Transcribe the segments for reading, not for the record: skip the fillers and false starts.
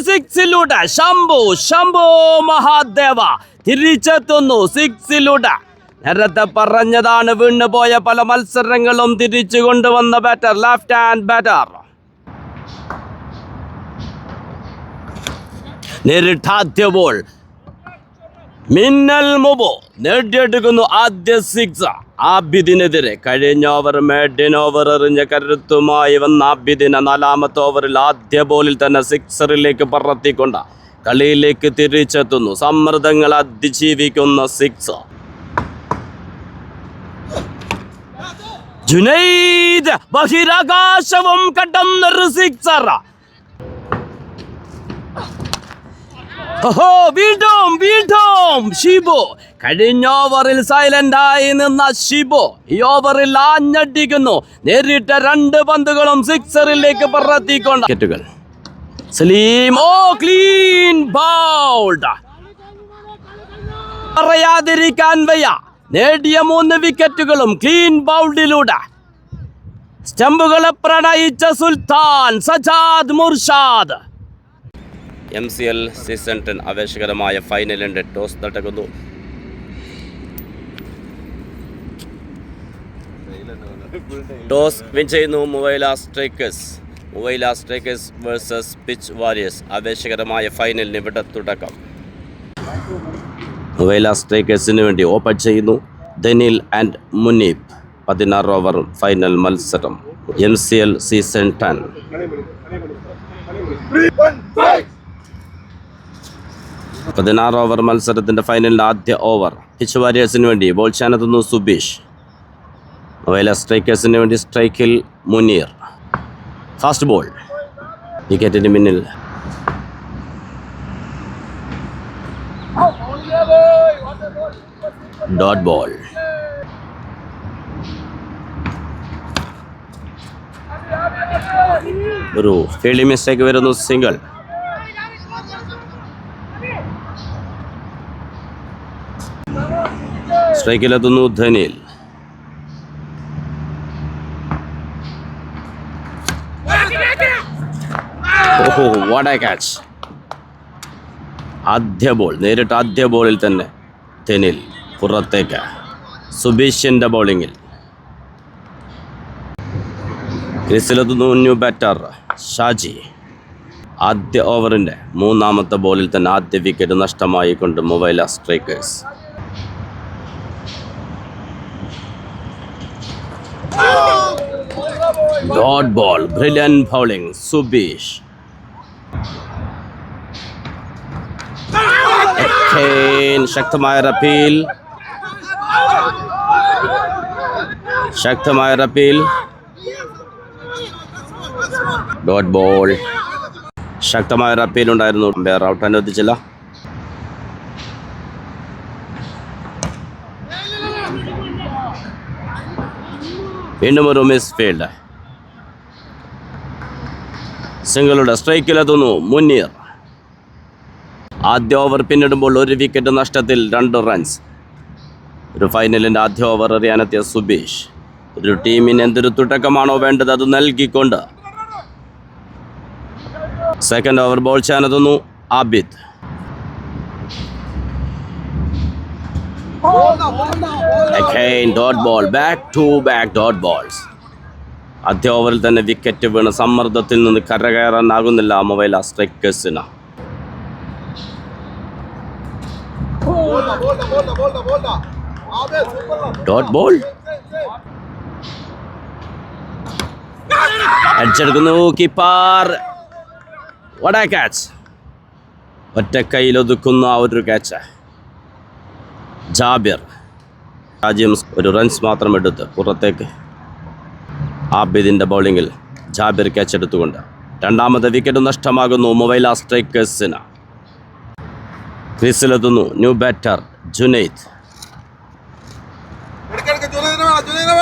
സിക്സിലൂടെ ശംഭു മഹാദേവ തിരിച്ചെത്തുന്നു. സിക്സിലൂടെ നേരത്തെ പറഞ്ഞതാണ്, വീണുപോയ പല മത്സരങ്ങളും തിരിച്ചു കൊണ്ടുവന്ന ബാറ്റർ, ലെഫ്റ്റ് ഹാൻഡ് ബാറ്റർ. നേരിട്ടാദ്യ ബോൾ, മിന്നൽ മുബോ നേടിയെടുക്കുന്നു ആദ്യ സിക്സ്. ആബിദിനെതിരെ കഴിഞ്ഞ ഓവർ മേഡിൻ ഓവർ എറിഞ്ഞ കരുത്തുമായി വന്ന ആബിദിനെ നാലാമത്തെ ഓവറിൽ ആദ്യ ബോളിൽ തന്നെ സിക്സറിലേക്ക് പറത്തിക്കൊണ്ട് കളിയിലേക്ക് തിരിച്ചെത്തുന്നു. സമ്മർദ്ദങ്ങൾ അതിജീവിക്കുന്ന സിക്സ്. ജുനൈദ് ബഹിരാകാശവും കടന്നൊരു സിക്സർ. വീണ്ടും ഷിബു. കഴിഞ്ഞ ഓവറിൽ സൈലന്റായി നിന്ന ഷിബു ഈ ഓവറിൽ ആഞ്ഞടിക്കുന്നു. നേരിട്ട 2 പന്തുകളും സിക്സറിലേക്ക് പറത്തിക്കൊണ്ട് വിക്കറ്റുകൾ. Saleem clean bowled. പറയാതിരിക്കാൻ വയ്യ, നേടിയ 3 വിക്കറ്റുകളും ക്ലീൻ ബൗൾഡിലൂടെ. സ്റ്റംപുകളെ പ്രണയിച്ച സുൽത്താൻ സജാദ് മുർഷാദ്. MCL സീസൺ 10 ആവേശകരമായ ഫൈനലിൻ്റെ ടോസ് നടക്കുന്നു. ടോസ് വിൻ ചെയ്യുന്നു Muvaila strikers. Muvaila strikers versus pitch warriors. ആവേശകരമായ ഫൈനലിന് ഇവിടെ തുടക്കം. മുവൈല സ്ട്രൈക്കേഴ്സിന് വേണ്ടി ഓപ്പൺ ചെയ്യുന്നു Danil and Muneeb. 16 over final മത്സരം. MCL season 10. 16 ഓവർ മത്സരത്തിൻ്റെ ഫൈനലിൻ്റെ ആദ്യ ഓവർ. പിച്ച് വാരിയേഴ്സിന് വേണ്ടി ബോൾ ചെയ്യാനെത്തുന്നു സുബീഷ്. മുവൈല സ്ട്രൈക്കേഴ്സിന് വേണ്ടി സ്ട്രൈക്കിൽ മുനീർ. ഫാസ്റ്റ് ബോൾ, വിക്കറ്റിന് പിന്നിൽ. Dot ball. ഒരു ഫീൽഡിംഗ് മിസ്റ്റേക്ക് വരുന്നു. സിംഗിൾ. സ്ട്രൈക്കിലെത്തുന്നു ധനിൽ. What a catch. ആദ്യ ബോൾ, നേരിട്ട് ആദ്യ ബോളിൽ തന്നെ ധനിൽ പുറത്തേക്ക്. സുബീഷിൻ്റെ ബൗളിങ്ങിൽ. ക്രീസിലെത്തുന്നു ന്യൂ ബാറ്റർ ഷാജി. ആദ്യ ഓവറിൻ്റെ 3-ാമത്തെ ബോളിൽ തന്നെ ആദ്യ വിക്കറ്റ് നഷ്ടമായി കൊണ്ട് Muwaileh strikers. Dot ball, brilliant bowling Subeesh. ശക്തമായ റപ്പീൽ. Dot ball. ശക്തമായ റപ്പീൽ ഉണ്ടായിരുന്നു. അമ്പയർ ഔട്ട് അനുവദിച്ചില്ല. വീണ്ടും ഒരു മിസ് ഫീൽഡ്. സിംഗിളുടെ സ്ട്രൈക്കിലെത്തുന്നു മുനീർ. ആദ്യ ഓവർ പിന്നിടുമ്പോൾ 1 വിക്കറ്റ് നഷ്ടത്തിൽ 2 റൺസ്. ഒരു ഫൈനലിൻ്റെ ആദ്യ ഓവർ എറിയാനെത്തിയ സുബീഷ്. ഒരു ടീമിന് എന്തൊരു തുടക്കമാണോ വേണ്ടത് അത് നൽകിക്കൊണ്ട് സെക്കൻഡ് ഓവർ ബോൾ ചെയ്യാനെത്തുന്നു Abid. Again dot ball, back to back dot balls. ആദ്യ ഓവറിൽ തന്നെ വിക്കറ്റ് വീണ് സമ്മർദ്ദത്തിൽ നിന്ന് കരകയറാനാകുന്നില്ല മുവൈല സ്ട്രൈക്കേഴ്സിന്. Dot ball. അടിച്ചെടുക്കുന്നു കീപ്പർ. What a catch. ഒറ്റ കയ്യിൽ ഒതുക്കുന്ന ആ ഒരു ക്യാച്ച്. ജാബിർ. രാജ്യം ഒരു റൺസ് മാത്രം എടുത്ത് പുറത്തേക്ക്. ആബിദിൻ്റെ ബൗളിങ്ങിൽ ജാബിർ ക്യാച്ച് എടുത്തുകൊണ്ട് 2ാമത്തെ വിക്കറ്റ് നഷ്ടമാകുന്നു മുവൈല സ്ട്രൈക്കേഴ്സിന്. ക്രീസിലെത്തുന്നു ന്യൂ ബാറ്റർ ജുനൈദ്.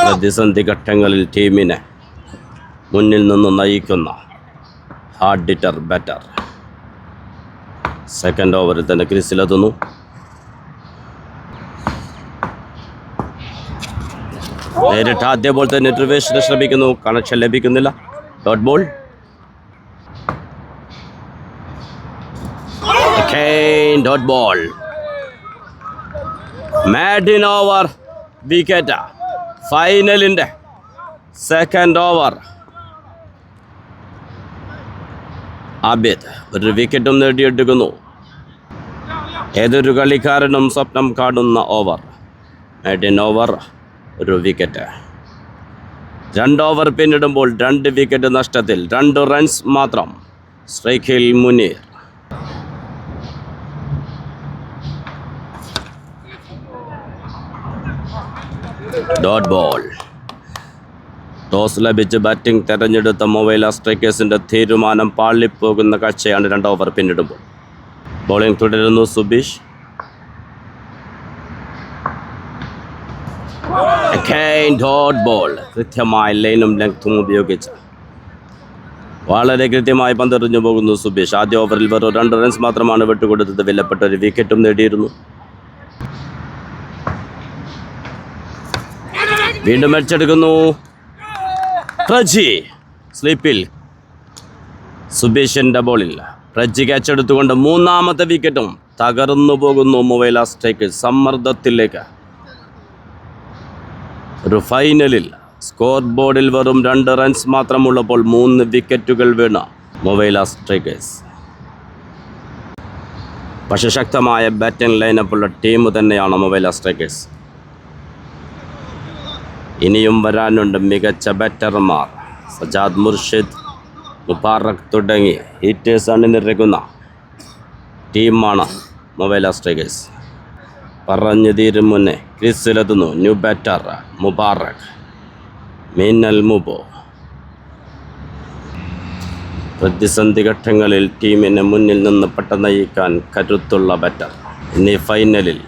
പ്രതിസന്ധി ഘട്ടങ്ങളിൽ ടീമിനെ മുന്നിൽ നിന്ന് നയിക്കുന്ന ഹാർഡ് ഹിറ്റർ ബാറ്റർ. സെക്കൻഡ് ഓവറിൽ തന്നെ ക്രീസിലെത്തുന്നു. നേരിട്ട് ആദ്യ ബോൾ തന്നെ ട്രിവേഷിന് ശ്രമിക്കുന്നു. കണക്ഷൻ ലഭിക്കുന്നില്ല. Dot ball. Again dot ball. Maiden over wicket. ഫൈനലിൻ്റെ സെക്കൻഡ് ഓവർ. ആബിദ് ഒരു വിക്കറ്റും നേടിയെടുക്കുന്നു. ഏതൊരു കളിക്കാരനും സ്വപ്നം കാണുന്ന ഓവർ. മാഡിൻ ഓവർ, ഒരു വിക്കറ്റ്. 2 ഓവർ പിന്നിടുമ്പോൾ 2 വിക്കറ്റ് നഷ്ടത്തിൽ 2 റൺസ് മാത്രം. സ്ട്രൈക്കിൽ മുനീർ. Dot ball. ടോസ് ലഭിച്ച് ബാറ്റിംഗ് തെരഞ്ഞെടുത്ത മൊബൈല സ്ട്രൈക്കേഴ്സിൻ്റെ തീരുമാനം പാളിപ്പോകുന്ന കാഴ്ചയാണ് 2 ഓവർ പിന്നിടുമ്പോൾ. ബോളിംഗ് തുടരുന്നു സുബീഷ്. Again dot ball. കൃത്യമായ ലൈനും ലെങ്ത്തും ഉപയോഗിച്ച് വളരെ കൃത്യമായി പന്തെറിഞ്ഞു പോകുന്നു സുബീഷ്. ആദ്യ ഓവറിൽ വെറും 2 റൺസ് മാത്രമാണ് വിട്ടുകൊടുത്തത്. വിലപ്പെട്ട ഒരു വിക്കറ്റും നേടിയിരുന്നു. വീണ്ടും അടിച്ചെടുക്കുന്നു പ്രജി. സ്ലീപ്പിൽ സുബീഷിൻ്റെ ബോളിൽ പ്രജി ക്യാച്ചെടുത്തുകൊണ്ട് 3ാമത്തെ വിക്കറ്റും തകർന്നു പോകുന്നു മൊബൈല സ്ട്രൈക്കേഴ്സ് സമ്മർദ്ദത്തിലേക്ക്. ഒരു ഫൈനലിൽ സ്കോർ ബോർഡിൽ വെറും 2 റൺസ് മാത്രമുള്ളപ്പോൾ 3 വിക്കറ്റുകൾ വീണ മൊബൈല സ്ട്രൈക്കേഴ്സ്. പക്ഷേ ശക്തമായ ബാറ്റിംഗ് ലൈനപ്പുള്ള ടീം തന്നെയാണ് മൊബൈല സ്ട്രൈക്കേഴ്സ്. ഇനിയും വരാനുണ്ട് മികച്ച ബാറ്റർമാർ. സജാദ്, മുർഷിദ്, മുബാറക് തുടങ്ങി ഹീറ്റേഴ്സ് അണിനിരക്കുന്ന ടീമാണ് മൊബൈല സ്ട്രൈക്കേഴ്സ്. പറഞ്ഞു തീരും മുന്നേ ക്രീസിലെത്തുന്നു ന്യൂ ബാറ്റർ മുബാറക്. മിന്നൽ മുബോ. പ്രതിസന്ധി ഘട്ടങ്ങളിൽ ടീമിനെ മുന്നിൽ നിന്ന് നയിക്കാൻ കരുത്തുള്ള ബാറ്റർ. ഇനി ഫൈനലിൽ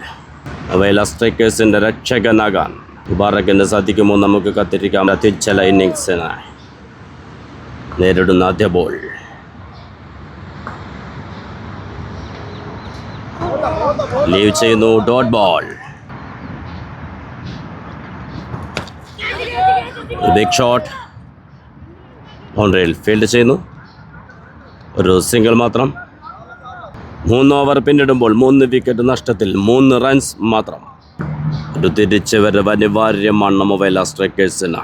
മൊബൈല സ്ട്രൈക്കേഴ്സിൻ്റെ രക്ഷകനാകാൻ മുബാറക്കിന് സാധിക്കുമോ? നമുക്ക് കാത്തിരിക്കാം. അത്യുജ്വല ഇന്നിങ്സിനായി നേരിടുന്ന ആദ്യ ബോൾ. ലീവ് ചെയ്യുന്നു. Dot ball. Big shot. ബൗണ്ടറിയിൽ ഫീൽഡ് ചെയ്യുന്നു. ഒരു സിംഗിൾ മാത്രം. 3 ഓവർ പിന്നിടുമ്പോൾ 3 വിക്കറ്റ് നഷ്ടത്തിൽ 3 റൺസ് മാത്രം. ഒരു തിരിച്ചുവരവ് അനിവാര്യമാണ് മൊബൈല സ്ട്രൈക്കേഴ്സിന്.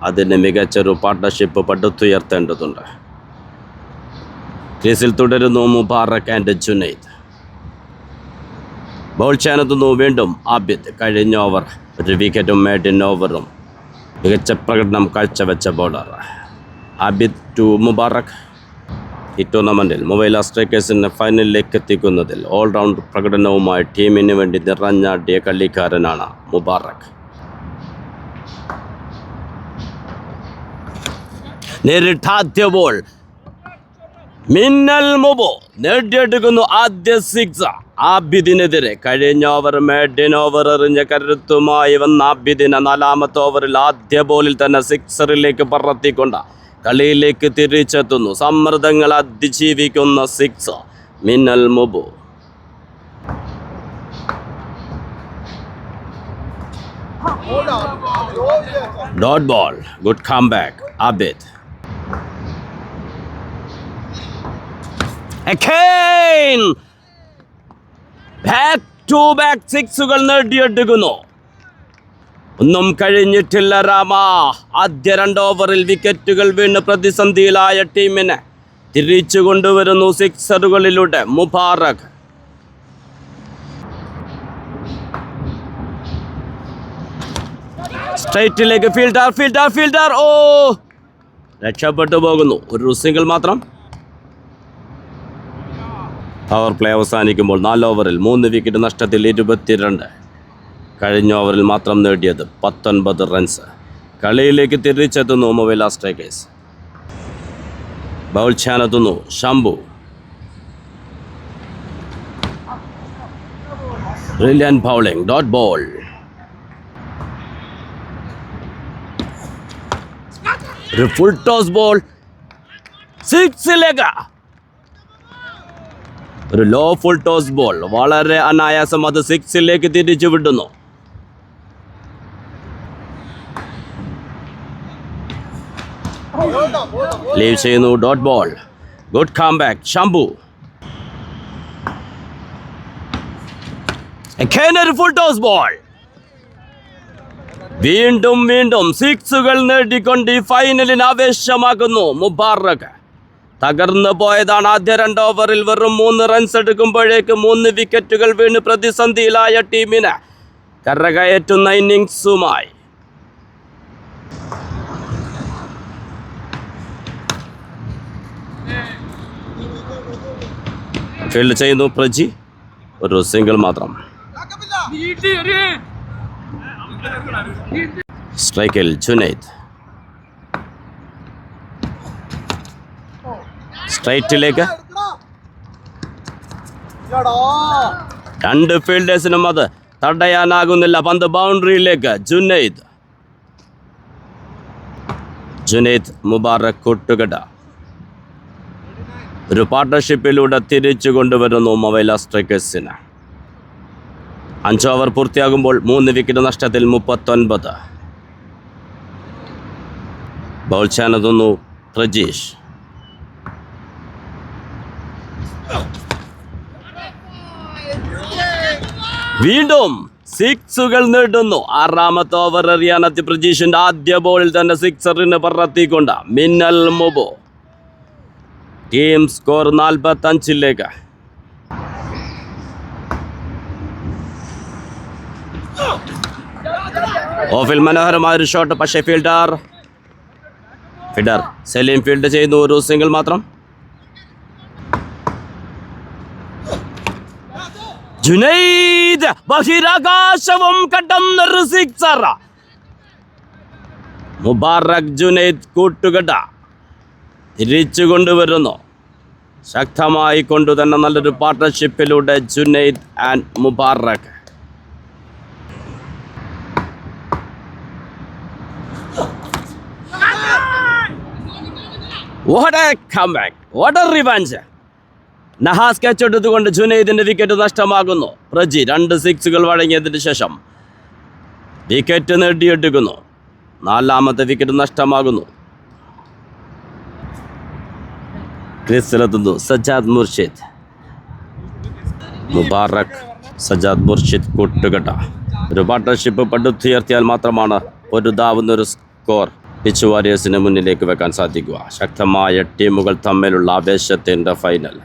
അതിന് മികച്ചൊരു പാർട്ട്ണർഷിപ്പ് പടുത്തുയർത്തേണ്ടതുണ്ട്. ക്രീസിൽ തുടരുന്നു മുബാറക് ആൻഡ് ജുനൈദ്. ബൗൾ ചെയ്യാനെത്തുന്നു വീണ്ടും ആബിദ്. കഴിഞ്ഞ ഓവർ ഒരു വിക്കറ്റും മാഡിൻ ഓവറും മികച്ച പ്രകടനം കാഴ്ചവെച്ച ബൗളർ ആബിദ് ടു മുബാറക്. ഈ ടൂർണമെൻറ്റിൽ മൊബൈല സ്ട്രൈക്കേഴ്സിനെ ഫൈനലിലേക്ക് എത്തിക്കുന്നതിൽ ഓൾറൗണ്ട് പ്രകടനവുമായി ടീമിന് വേണ്ടി നിറഞ്ഞാടിയ കളിക്കാരനാണ് മുബാറക്. നേരിട്ട ആദ്യ ബോൾ. മിന്നൽ മുബോ നേടിയെടുക്കുന്നു ആദ്യ 6 ആബിദിനെതിരെ. കഴിഞ്ഞ ഓവർ മാഡിൻ ഓവർ എറിഞ്ഞ കരുത്തുമായി വന്ന ആബിദിനെ 4ാമത്തെ ഓവറിൽ ആദ്യ ബോളിൽ തന്നെ 6റിലേക്ക് പറത്തിക്കൊണ്ട് കളിയിലേക്ക് തിരിച്ചെത്തുന്നു. സമ്മർദ്ദങ്ങൾ അതിജീവിക്കുന്ന 6 മിന്നൽ മുബോ. Dot ball. Good come back Abid. Again back to back 6കൾ നേടിയെടുക്കുന്നു. ഒന്നും കഴിഞ്ഞിട്ടില്ല രാമ. ആദ്യ 2 ഓവറിൽ വിക്കറ്റുകൾ വീണ് പ്രതിസന്ധിയിലായ ടീമിനെ തിരിച്ചു കൊണ്ടുവരുന്നു 6കളിലൂടെ മുബാറക്. സ്ട്രൈറ്റിലേക്ക് ഫീൽഡർ. ഓ, രക്ഷപ്പെട്ടു പോകുന്നു. ഒരു സിംഗിൾ മാത്രം. പവർ പ്ലേ അവസാനിക്കുമ്പോൾ 4 ഓവറിൽ 3 വിക്കറ്റ് നഷ്ടത്തിൽ 22. കഴിഞ്ഞ ഓവറിൽ മാത്രം നേടിയത് 19 റൺസ്. കളിയിലേക്ക് തിരിച്ചെത്തുന്നു മൊബൈല സ്ട്രൈക്കേഴ്സ്. ബൗൾ ചെയ്യാനെത്തുന്നു Shambhu. Brilliant bowling. Dot ball. ഒരു ഫുൾ ടോസ് ബോൾ 6ലേക്ക്. ഒരു ലോ ഫുൾ ടോസ് ബോൾ. വളരെ അനായാസം അത് 6ലേക്ക് തിരിച്ചു വിടുന്നു. ലീവ് ചെയ്യുന്നു. Dot ball. Good come back. Shambhu. ഒരു ഫുൾ ടോസ് ബോൾ. വീണ്ടും സിക്സുകൾ നേടിക്കൊണ്ട് ഈ ഫൈനലിന് ആവേശമാകുന്നു മുബാറക്. തകർന്നു പോയതാണ് ആദ്യ 2 ഓവറിൽ വെറും 3 റൺസ് എടുക്കുമ്പോഴേക്ക് 3 വിക്കറ്റുകൾ വീണ് പ്രതിസന്ധിയിലായ ടീമിന് കരകയറ്റുന്ന ഇന്നിങ്സുമായി. ഫീൽഡ് ചെയ്യുന്നു പ്രജി. ഒരു സിംഗിൾ മാത്രം. സ്ട്രൈക്കിൽ ജുനൈദ്. സ്ട്രൈറ്റിലേക്ക് 2 ഫീൽഡേഴ്സിനും അത് തടയാനാകുന്നില്ല. പന്ത് ബൗണ്ടറിയിലേക്ക്. ജുനൈദ് മുബാറക് കൂട്ടുകെട്ട ഒരു പാർട്ണർഷിപ്പിലൂടെ തിരിച്ചു കൊണ്ടുവരുന്നു മൊബൈൽ സ്ട്രൈക്കേഴ്സിന്. 5 ഓവർ പൂർത്തിയാകുമ്പോൾ 3 വിക്കറ്റ് നഷ്ടത്തിൽ 39. ബൗൾ ചെയ്യാനെത്തുന്നു പ്രജീഷ്. വീണ്ടും സിക്സുകൾ നേടുന്നു. 6ാമത്തെ ഓവർ എറിയാനെത്തി പ്രജീഷിന്റെ ആദ്യ ബോളിൽ തന്നെ സിക്സറിന് പറത്തിക്കൊണ്ട് മിന്നൽ മുബോ. Team score 45-ലേക്ക്. ഓഫിൽ മനോഹരമായൊരു ഷോട്ട്. പക്ഷേ ഫീൽഡർ സലീം ഫീൽഡ് ചെയ്യുന്നു. ഒരു സിംഗിൾ മാത്രം. ജുനൈദ് ബഹിരാകാശവും കടന്നൊരു സിക്സർ. മുബാറക് ജുനൈദ് കൂട്ടുകെട്ട തിരിച്ചു കൊണ്ടുവരുന്നു. ശക്തമായി കൊണ്ടു തന്നെ നല്ലൊരു പാർട്ണർഷിപ്പിലൂടെ Junaid and Mubarak. What a comeback! What a revenge! Nahas catch എടുത്തുകൊണ്ട് ജുനൈദിന്റെ വിക്കറ്റ് നഷ്ടമാകുന്നു. പ്രജി 2 സിക്സുകൾ വഴങ്ങിയതിന് ശേഷം വിക്കറ്റ് നേടിയെടുക്കുന്നു. 4ാമത്തെ വിക്കറ്റ് നഷ്ടമാകുന്നു. ക്രീസിലെത്തുന്നു സജാദ് മുർഷിദ്. മുബാറക് സജാദ് മുർഷിദ് കൂട്ടുകെട്ട ഒരു പാർട്ണർഷിപ്പ് പടുത്തുയർത്തിയാൽ മാത്രമാണ് പൊരുതാവുന്നൊരു സ്കോർ പിച്ച് വാരിയേഴ്സിന് മുന്നിലേക്ക് വെക്കാൻ സാധിക്കുക. ശക്തമായ ടീമുകൾ തമ്മിലുള്ള ആവേശത്തിൻ്റെ ഫൈനൽ.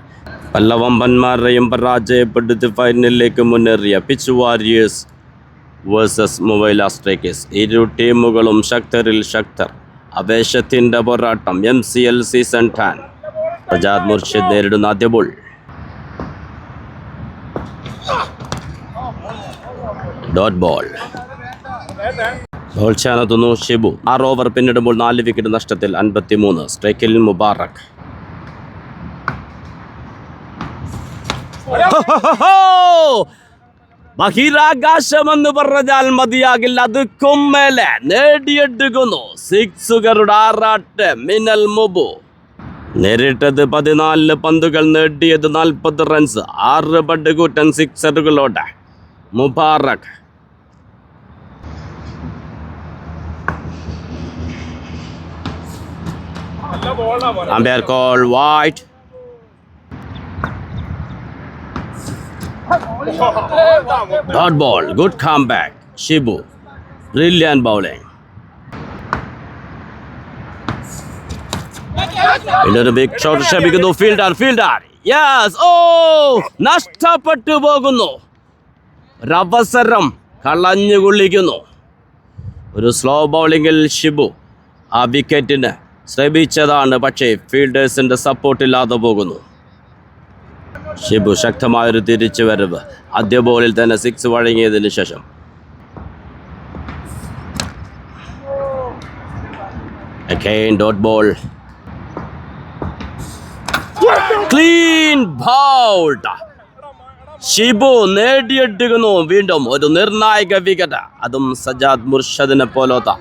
പല വമ്പന്മാരെയും പരാജയപ്പെടുത്തി ഫൈനലിലേക്ക് മുന്നേറിയ pitch warriors versus mobile strikers. ഇരു ടീമുകളും ശക്തരിൽ ശക്തർ. ആവേശത്തിൻ്റെ പോരാട്ടം. MCL season 10. സജാദ് മുർഷിദ് നേരിടുന്ന ആദ്യ ബോൾ. Dot ball. ബോൾ ചെയ്യാനെത്തുന്നു ഷിബു. 6 ഓവർ പിന്നിടുമ്പോൾ 4 വിക്കറ്റ് നഷ്ടത്തിൽ 53. സ്ട്രൈക്കിൽ മുബാറക്. ബഹിരാകാശമെന്ന് പറഞ്ഞാൽ മതിയാകില്ല. അതുക്കും മേലെ നേടിയെടുക്കുന്നു സിക്സുകളുടെ ആറാട്ട് മിന്നൽ മുബു. നേരിട്ടത് 14 പന്തുകൾ, നേടിയത് 40 റൺസ്. 6 പടുകൂറ്റൻ സിക്സറുകളോടെ Mubarak. Umpire call wide. Dot ball. Good comeback. Shibu. Brilliant bowling. ഇതൊരു ബിഗ് ഷോട്ട് ശ്രമിക്കുന്നു. ഫീൽഡർ. യെസ്. ഓ, നഷ്ടപ്പെട്ടു പോകുന്നു. ഒരവസരം കളഞ്ഞു കൊള്ളിക്കുന്നു. ഒരു സ്ലോ ബൗളിങ്ങിൽ ഷിബു ആ വിക്കറ്റിന് ശ്രമിച്ചതാണ്. പക്ഷേ ഫീൽഡേഴ്സിൻ്റെ സപ്പോർട്ടില്ലാതെ പോകുന്നു. ഷിബു ശക്തമായൊരു തിരിച്ചു വരവ്. ആദ്യ ബോളിൽ തന്നെ 6 വഴങ്ങിയതിന് ശേഷം again dot ball. Clean bowled. Shibu നേടിയെടുക്കുന്നു വീണ്ടും ഒരു നിർണായക വിക്കറ്റ്. അതും സജാദ് മുർഷിദിനെ പോലത്തെ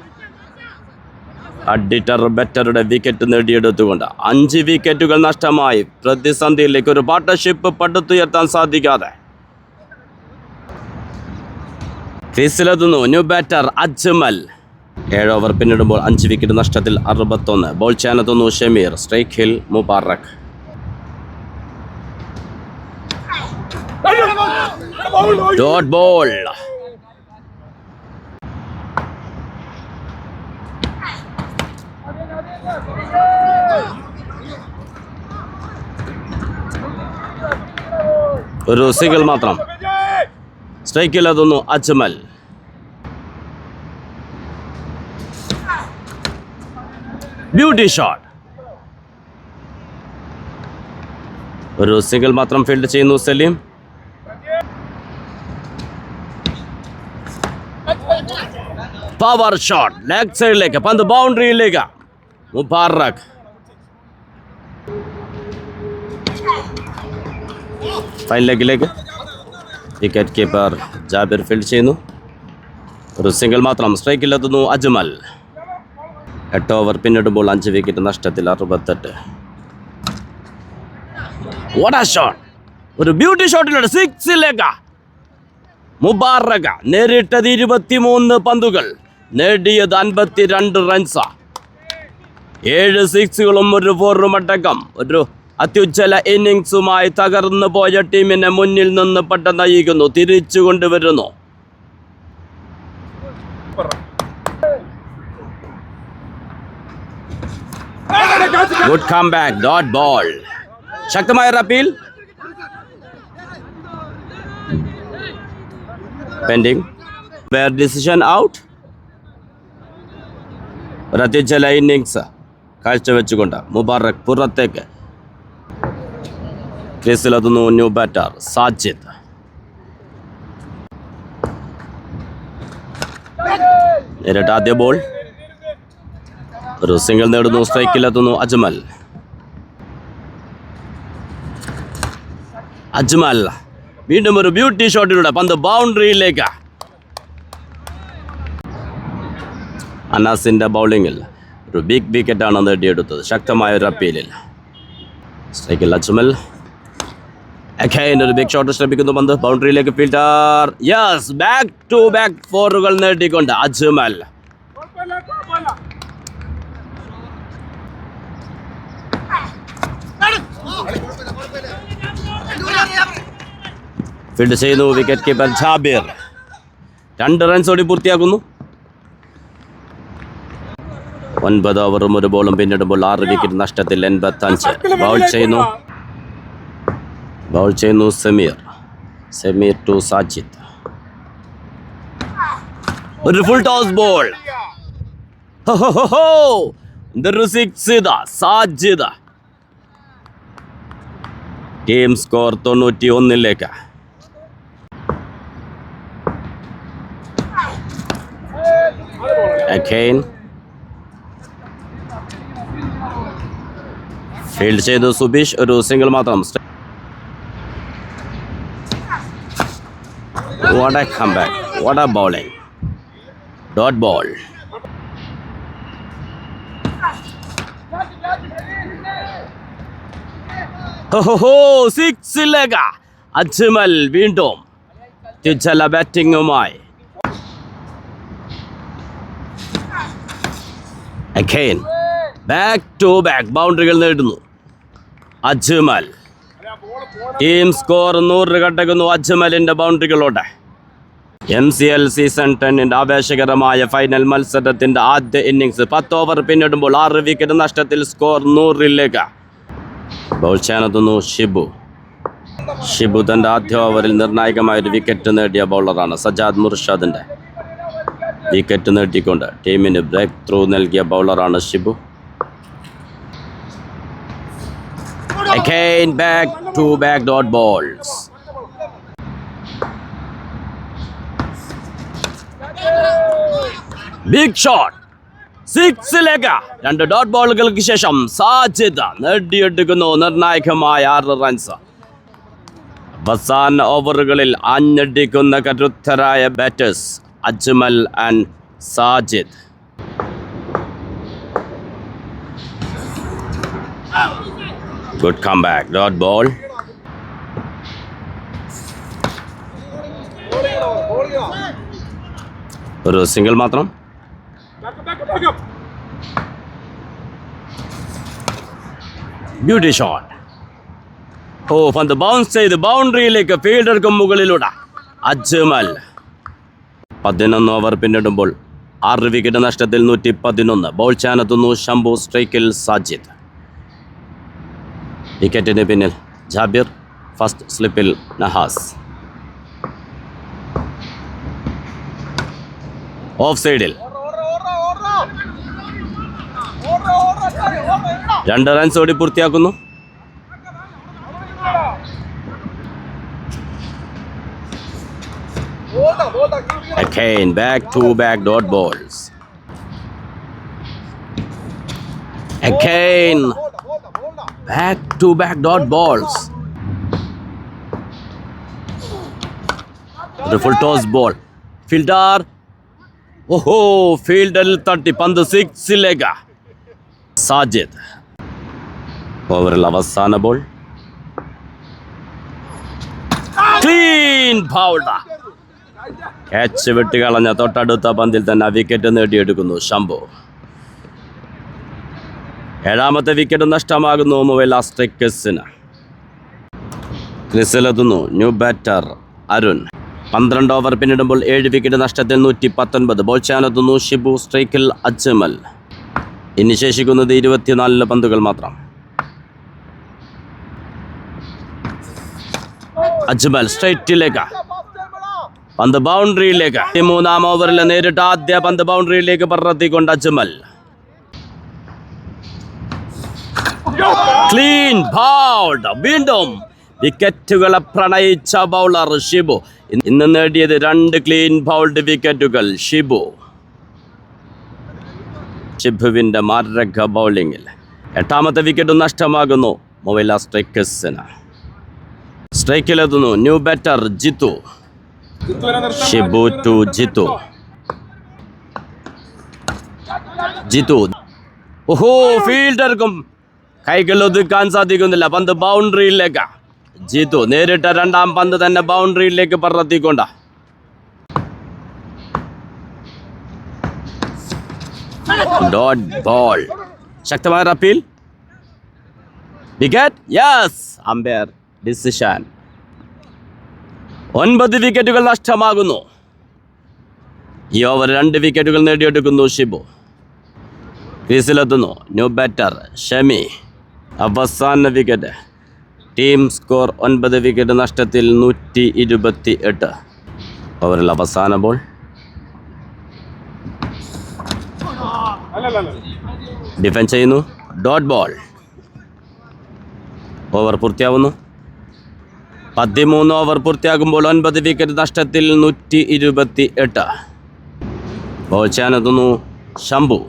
അഡിറ്റർ ബെറ്ററുടെ വിക്കറ്റ് നേടിയെടുത്തുകൊണ്ട് 5 വിക്കറ്റുകൾ നഷ്ടമായി പ്രതിസന്ധിയിലേക്ക്. ഒരു പാർട്ണർഷിപ്പ് പടുത്തുയർത്താൻ സാധിക്കാതെ ക്രീസിലെത്തുന്നു ന്യൂ ബാറ്റർ അജ്മൽ. 7 ഓവർ പിന്നിടുമ്പോൾ 5 വിക്കറ്റ് നഷ്ടത്തിൽ 61. ബോൾ ചെയ്യാനെത്തുന്നു ഷമീർ. സ്ട്രൈക്ക് ഹിൽ മുബാറക്. Dot ball. ഒരു സിംഗിൾ മാത്രം. സ്ട്രൈക്കിലെത്തുന്നു അജ്മൽ. Beauty shot. ഒരു സിംഗിൾ മാത്രം ഫീൽഡ് ചെയ്യുന്നു സലീം. പവർ ഷോട്ട് ലെഗ് സൈഡിലേക്ക്. പന്ത് ബൗണ്ടറിയിലേക്ക്. മുബാറക്. ഫൈൻ ലെഗിലേക്ക്. വിക്കറ്റ് കീപ്പർ ജാബിർ ഫീൽഡ് ചെയ്യുന്നു. ഒരു സിംഗിൾ മാത്രം. സ്ട്രൈക്കിലെത്തുന്നു അജ്മൽ. 8 ഓവർ പിന്നിടുമ്പോൾ 5 വിക്കറ്റ് നഷ്ടത്തിൽ 68. വാട്ട് ആ ഷോട്ട്. ഒരു ബ്യൂട്ടി ഷോട്ടിലൂടെ 6ലേക്ക്. മുബാറക നേരിട്ടത് 23 പന്തുകൾ, നേടിയത് 52 റൺസ്. 7 സിക്സുകളും ഒരു 4 അടക്കം ഒരു അത്യുജ്വല ഇന്നിങ്സുമായി തകർന്നു പോയ ടീമിനെ മുന്നിൽ നിന്ന് പട്ട നയിക്കുന്നു. തിരിച്ചു കൊണ്ടുവരുന്നു. Good come back. Dot ball. ശക്തമായ appeal. Pending. Where decision out. ഒരു അത്യുജ്വല ഇന്നിങ്സ് കാഴ്ചവെച്ചുകൊണ്ട് മുബാറക് പുറത്തേക്ക്. ക്രീസിലെത്തുന്നു ന്യൂ ബാറ്റർ സാജിദ്. നേരിട്ട് ആദ്യ ബോൾ. ഒരു സിംഗിൾ നേടുന്നു. സ്ട്രൈക്കിലെത്തുന്നു അജ്മൽ. അജ്മൽ വീണ്ടും ഒരു ബ്യൂട്ടി ഷോട്ടിലൂടെ പന്ത് ബൗണ്ടറിയിലേക്ക്. അനാസിന്റെ ബൗളിങ്ങിൽ ഒരു ബിഗ് വിക്കറ്റാണ് നേടിയെടുത്തത്. ശക്തമായ ഒരു അപ്പീലിൽ. സ്ട്രൈക്കിൽ അജ്മൽ. അഗൈൻ ഒരു ബിഗ് ഷോട്ട് ശ്രമിക്കുന്നു. പന്ത് ബൗണ്ടറിയിലേക്ക്. Fielder yes. Back to back 4 നേടിക്കൊണ്ട് അജ്മൽ. ഫീൽഡ് ചെയ്യുന്നു വിക്കറ്റ് കീപ്പർ ജാബിർ. 2 റൺസോടി പൂർത്തിയാക്കുന്നു. 9 ഓവറും 1 ബോളും പിന്നിടുമ്പോൾ 6 വിക്കറ്റ് നഷ്ടത്തിൽ 85. ബൗൾ ചെയ്യുന്നു സമീർ ടു സാജിദ്. ഒരു full toss ball. Sajid. Team score 91. Again field ചെയ്തു സുബീഷ്. ഒരു സിംഗിൾ മാത്രം. What a comeback. What a bowling. Dot ball. സിക്സിലേക്ക്. Ajmal വീണ്ടും തിരിച്ചല്ല ബാറ്റിംഗുമായി. അഗൈൻ ബാക്ക് ടു ബാക്ക് ബൗണ്ടറികൾ നേടുന്നു അജ്മൽ. ടീം സ്കോർ 100 കടക്കുന്നു അജ്മലിന്റെ ബൗണ്ടറികളോടെ. MCL സീസൺ 10 ആവേശകരമായ ഫൈനൽ മത്സരത്തിന്റെ ആദ്യ ഇന്നിങ്സ് 10 ഓവർ പിന്നിടുമ്പോൾ 6 വിക്കറ്റ് നഷ്ടത്തിൽ സ്കോർ 100. ബൗൾ ചെയ്യാനെത്തുന്നു ഷിബു തന്റെ ആദ്യ ഓവറിൽ നിർണായകമായ ഒരു വിക്കറ്റ് നേടിയ ബൗളറാണ്. സജാദ് മുർഷാദിന്റെ വിക്കറ്റ് നേടിക്കൊണ്ട് ടീമിന് ബ്രേക്ക് ത്രൂ നൽകിയ ബൗളറാണ് Shibu. Again back to back dot balls. Big shot. 6ലേക്ക്. 2 ഡോട്ട് ബോളുകൾക്ക് ശേഷം സാജിദ് നേടിയെടുക്കുന്നു നിർണായകമായ 6 റൺസ്. അവസാന ഓവറുകളിൽ ആഞ്ഞടിക്കുന്ന കരുത്തരായ batters Ajmal and Sajid. Good comeback. Dot ball. ഒരു സിംഗിൾ മാത്രം. Beauty shot. ഓ, പന്ത് ബൗൺസ് ചെയ്ത് ബൗണ്ടറിയിലേക്ക് ഫീൽഡർക്ക് മുകളിലൂടെ അജ്മൽ. 11 ഓവർ പിന്നിടുമ്പോൾ 6 വിക്കറ്റ് നഷ്ടത്തിൽ 111. ബോൾ ചാനെത്തുന്നു ശംഭു, സ്ട്രൈക്കിൽ സാജിദ്. വിക്കറ്റിന് പിന്നിൽ ജാബിർ, ഫസ്റ്റ് സ്ലിപ്പിൽ നഹാസ്. ഓഫ് സൈഡിൽ 2 റൺസ് ഓടി പൂർത്തിയാക്കുന്നു. Again, back-to-back dot balls. Again, back-to-back dot balls. The full toss ball. Fielder. ഓഹോ, ഫീൽഡിൽ തട്ടി പന്ത് 6ലേക്ക്. സാജിദ്. ഓവറിൽ അവസാന ബോൾ. Clean bowled. ക്യാച്ച് വിട്ടുകളഞ്ഞ തൊട്ടടുത്ത പന്തിൽ തന്നെ വിക്കറ്റ് നേടിയെടുക്കുന്നു ശംഭു. 7ാമത്തെ വിക്കറ്റ് നഷ്ടമാകുന്നു മൊവൈല സ്ട്രൈക്കേഴ്സിന്. ക്രീസിലെത്തുന്നു ന്യൂ ബാറ്റർ അരുൺ. 12 ഓവർ പിന്നിടുമ്പോൾ 7 വിക്കറ്റ് നഷ്ടത്തിൽ 119. ബോൾ ചെയ്യാനെത്തുന്നു ഷിബു, സ്ട്രൈക്കിൽ അജ്മൽ. ഇനി ശേഷിക്കുന്നത് 24 പന്തുകൾ മാത്രം. അജ്മൽ സ്ട്രൈറ്റിലേക്ക്, പന്ത് ബൗണ്ടറിയിലേക്ക്. 13ാം ഓവറിൽ നേരിട്ട് ആദ്യ പന്ത് ബൗണ്ടറിയിലേക്ക് പറത്തിക്കൊണ്ട് അജ്മൽ. Clean bowled. വീണ്ടും വിക്കറ്റുകളെ പ്രണയിച്ച ബൗളർ ഷിബു. ഇന്ന് നേടിയത് 2 ക്ലീൻ ബൗൾഡ് വിക്കറ്റുകൾ ഷിബു. ഷിബുവിൻ്റെ മാരക ബൗളിങ്ങിൽ 8ാമത്തെ വിക്കറ്റ് നഷ്ടമാകുന്നു മൊവൈല സ്ട്രൈക്കേഴ്സിന്. സ്ട്രൈക്കിലെത്തുന്നു new batter Jithu. Shibu to Jithu. Jithu. ഓഹോ, ഫീൽഡർക്കും കൈകൾ ഒതുക്കാൻ സാധിക്കുന്നില്ല. പന്ത് ബൗണ്ടറിയിലേക്ക്. ജിത്തു നേരിട്ട 2ാം പന്ത് തന്നെ ബൗണ്ടറിയിലേക്ക് പറത്തിക്കൊണ്ട. Dot ball. ശക്തമായ അപ്പീൽ. വിക്കറ്റ്. Yes, umpire decision. 9 വിക്കറ്റുകൾ നഷ്ടമാകുന്നു. ഈ ഓവർ 2 വിക്കറ്റുകൾ നേടിയെടുക്കുന്നു ഷിബു. ക്രീസിലെത്തുന്നു ന്യൂ ബാറ്റർ ഷമി. അവസാന വിക്കറ്റ്. ടീം സ്കോർ 9 വിക്കറ്റ് നഷ്ടത്തിൽ 128. ഓവറിൽ അവസാന ബോൾ. ഡിഫെൻസ് ചെയ്യുന്നു. Dot ball. ഓവർ പൂർത്തിയാവുന്നു. 13 ഓവർ പൂർത്തിയാകുമ്പോൾ 9 വിക്കറ്റ് നഷ്ടത്തിൽ 128. ബോൾ ചെയ്യാനെത്തുന്നു ശംഭു.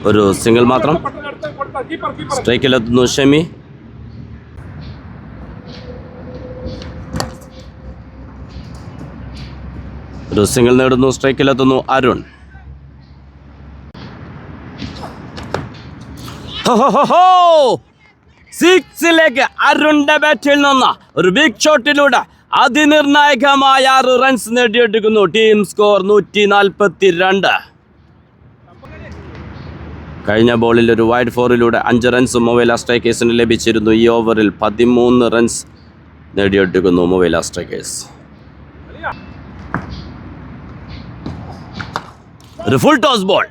ഒരു സിംഗിൾ മാത്രം. സ്ട്രൈക്കിലെത്തുന്നു ഷമി. ഒരു സിംഗിൾ നേടുന്നു. സ്ട്രൈക്കിലെത്തുന്നു അരുൺ. സിക്സിലേക്ക് അരുണിന്റെ ബാറ്റിൽ നിന്ന് ഒരു ബിഗ് ഷോട്ടിലൂടെ അതിനിർണായകമായ 6 റൺസ് നേടിയെടുക്കുന്നു. Team score 142. കഴിഞ്ഞ ബോളിൽ ഒരു വൈഡ് 4-ലൂടെ 5 റൺസ് മൊവൈല സ്ട്രൈക്കേഴ്സിന് ലഭിച്ചിരുന്നു. ഈ ഓവറിൽ 13 റൺസ് നേടിയെടുക്കുന്നു മൊവൈല സ്ട്രൈക്കേഴ്സ്. ഒരു ഫുൾ ടോസ് ബോൾ.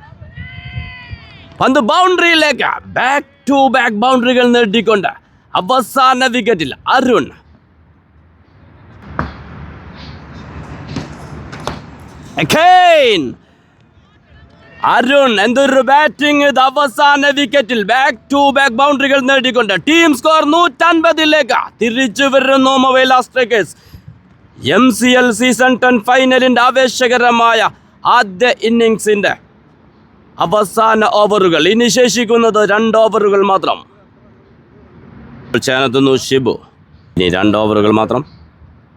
പന്ത് ബൗണ്ടറിയിലേക്ക്. ബാക്ക്-ടു-ബാക്ക് ബൗണ്ടറികൾ നേടിക്കൊണ്ട് അവസാന വിക്കറ്റിൽ അരുൺ. അരുൺ എന്തൊരു ബാറ്റിംഗ്. ഇത് അവസാന വിക്കറ്റിൽ ബാക്ക്-ടു-ബാക്ക് ബൗണ്ടറികൾ നേടിക്കൊണ്ട് ടീം സ്കോർ 150ലേക്ക് തിരിച്ചു വരുന്നു മൊവൈല സ്ട്രൈക്കേഴ്സ്. MCL സീസൺ 10 ഫൈനലിൻ്റെ ആവേശകരമായ ആദ്യ ഇന്നിങ്സിൻ്റെ അവസാന ഓവറുകൾ. ഇനി ശേഷിക്കുന്നത് 2 ഓവറുകൾ മാത്രം. ചേനെത്തുന്നു ഷിബു. ഇനി 2 ഓവറുകൾ മാത്രം.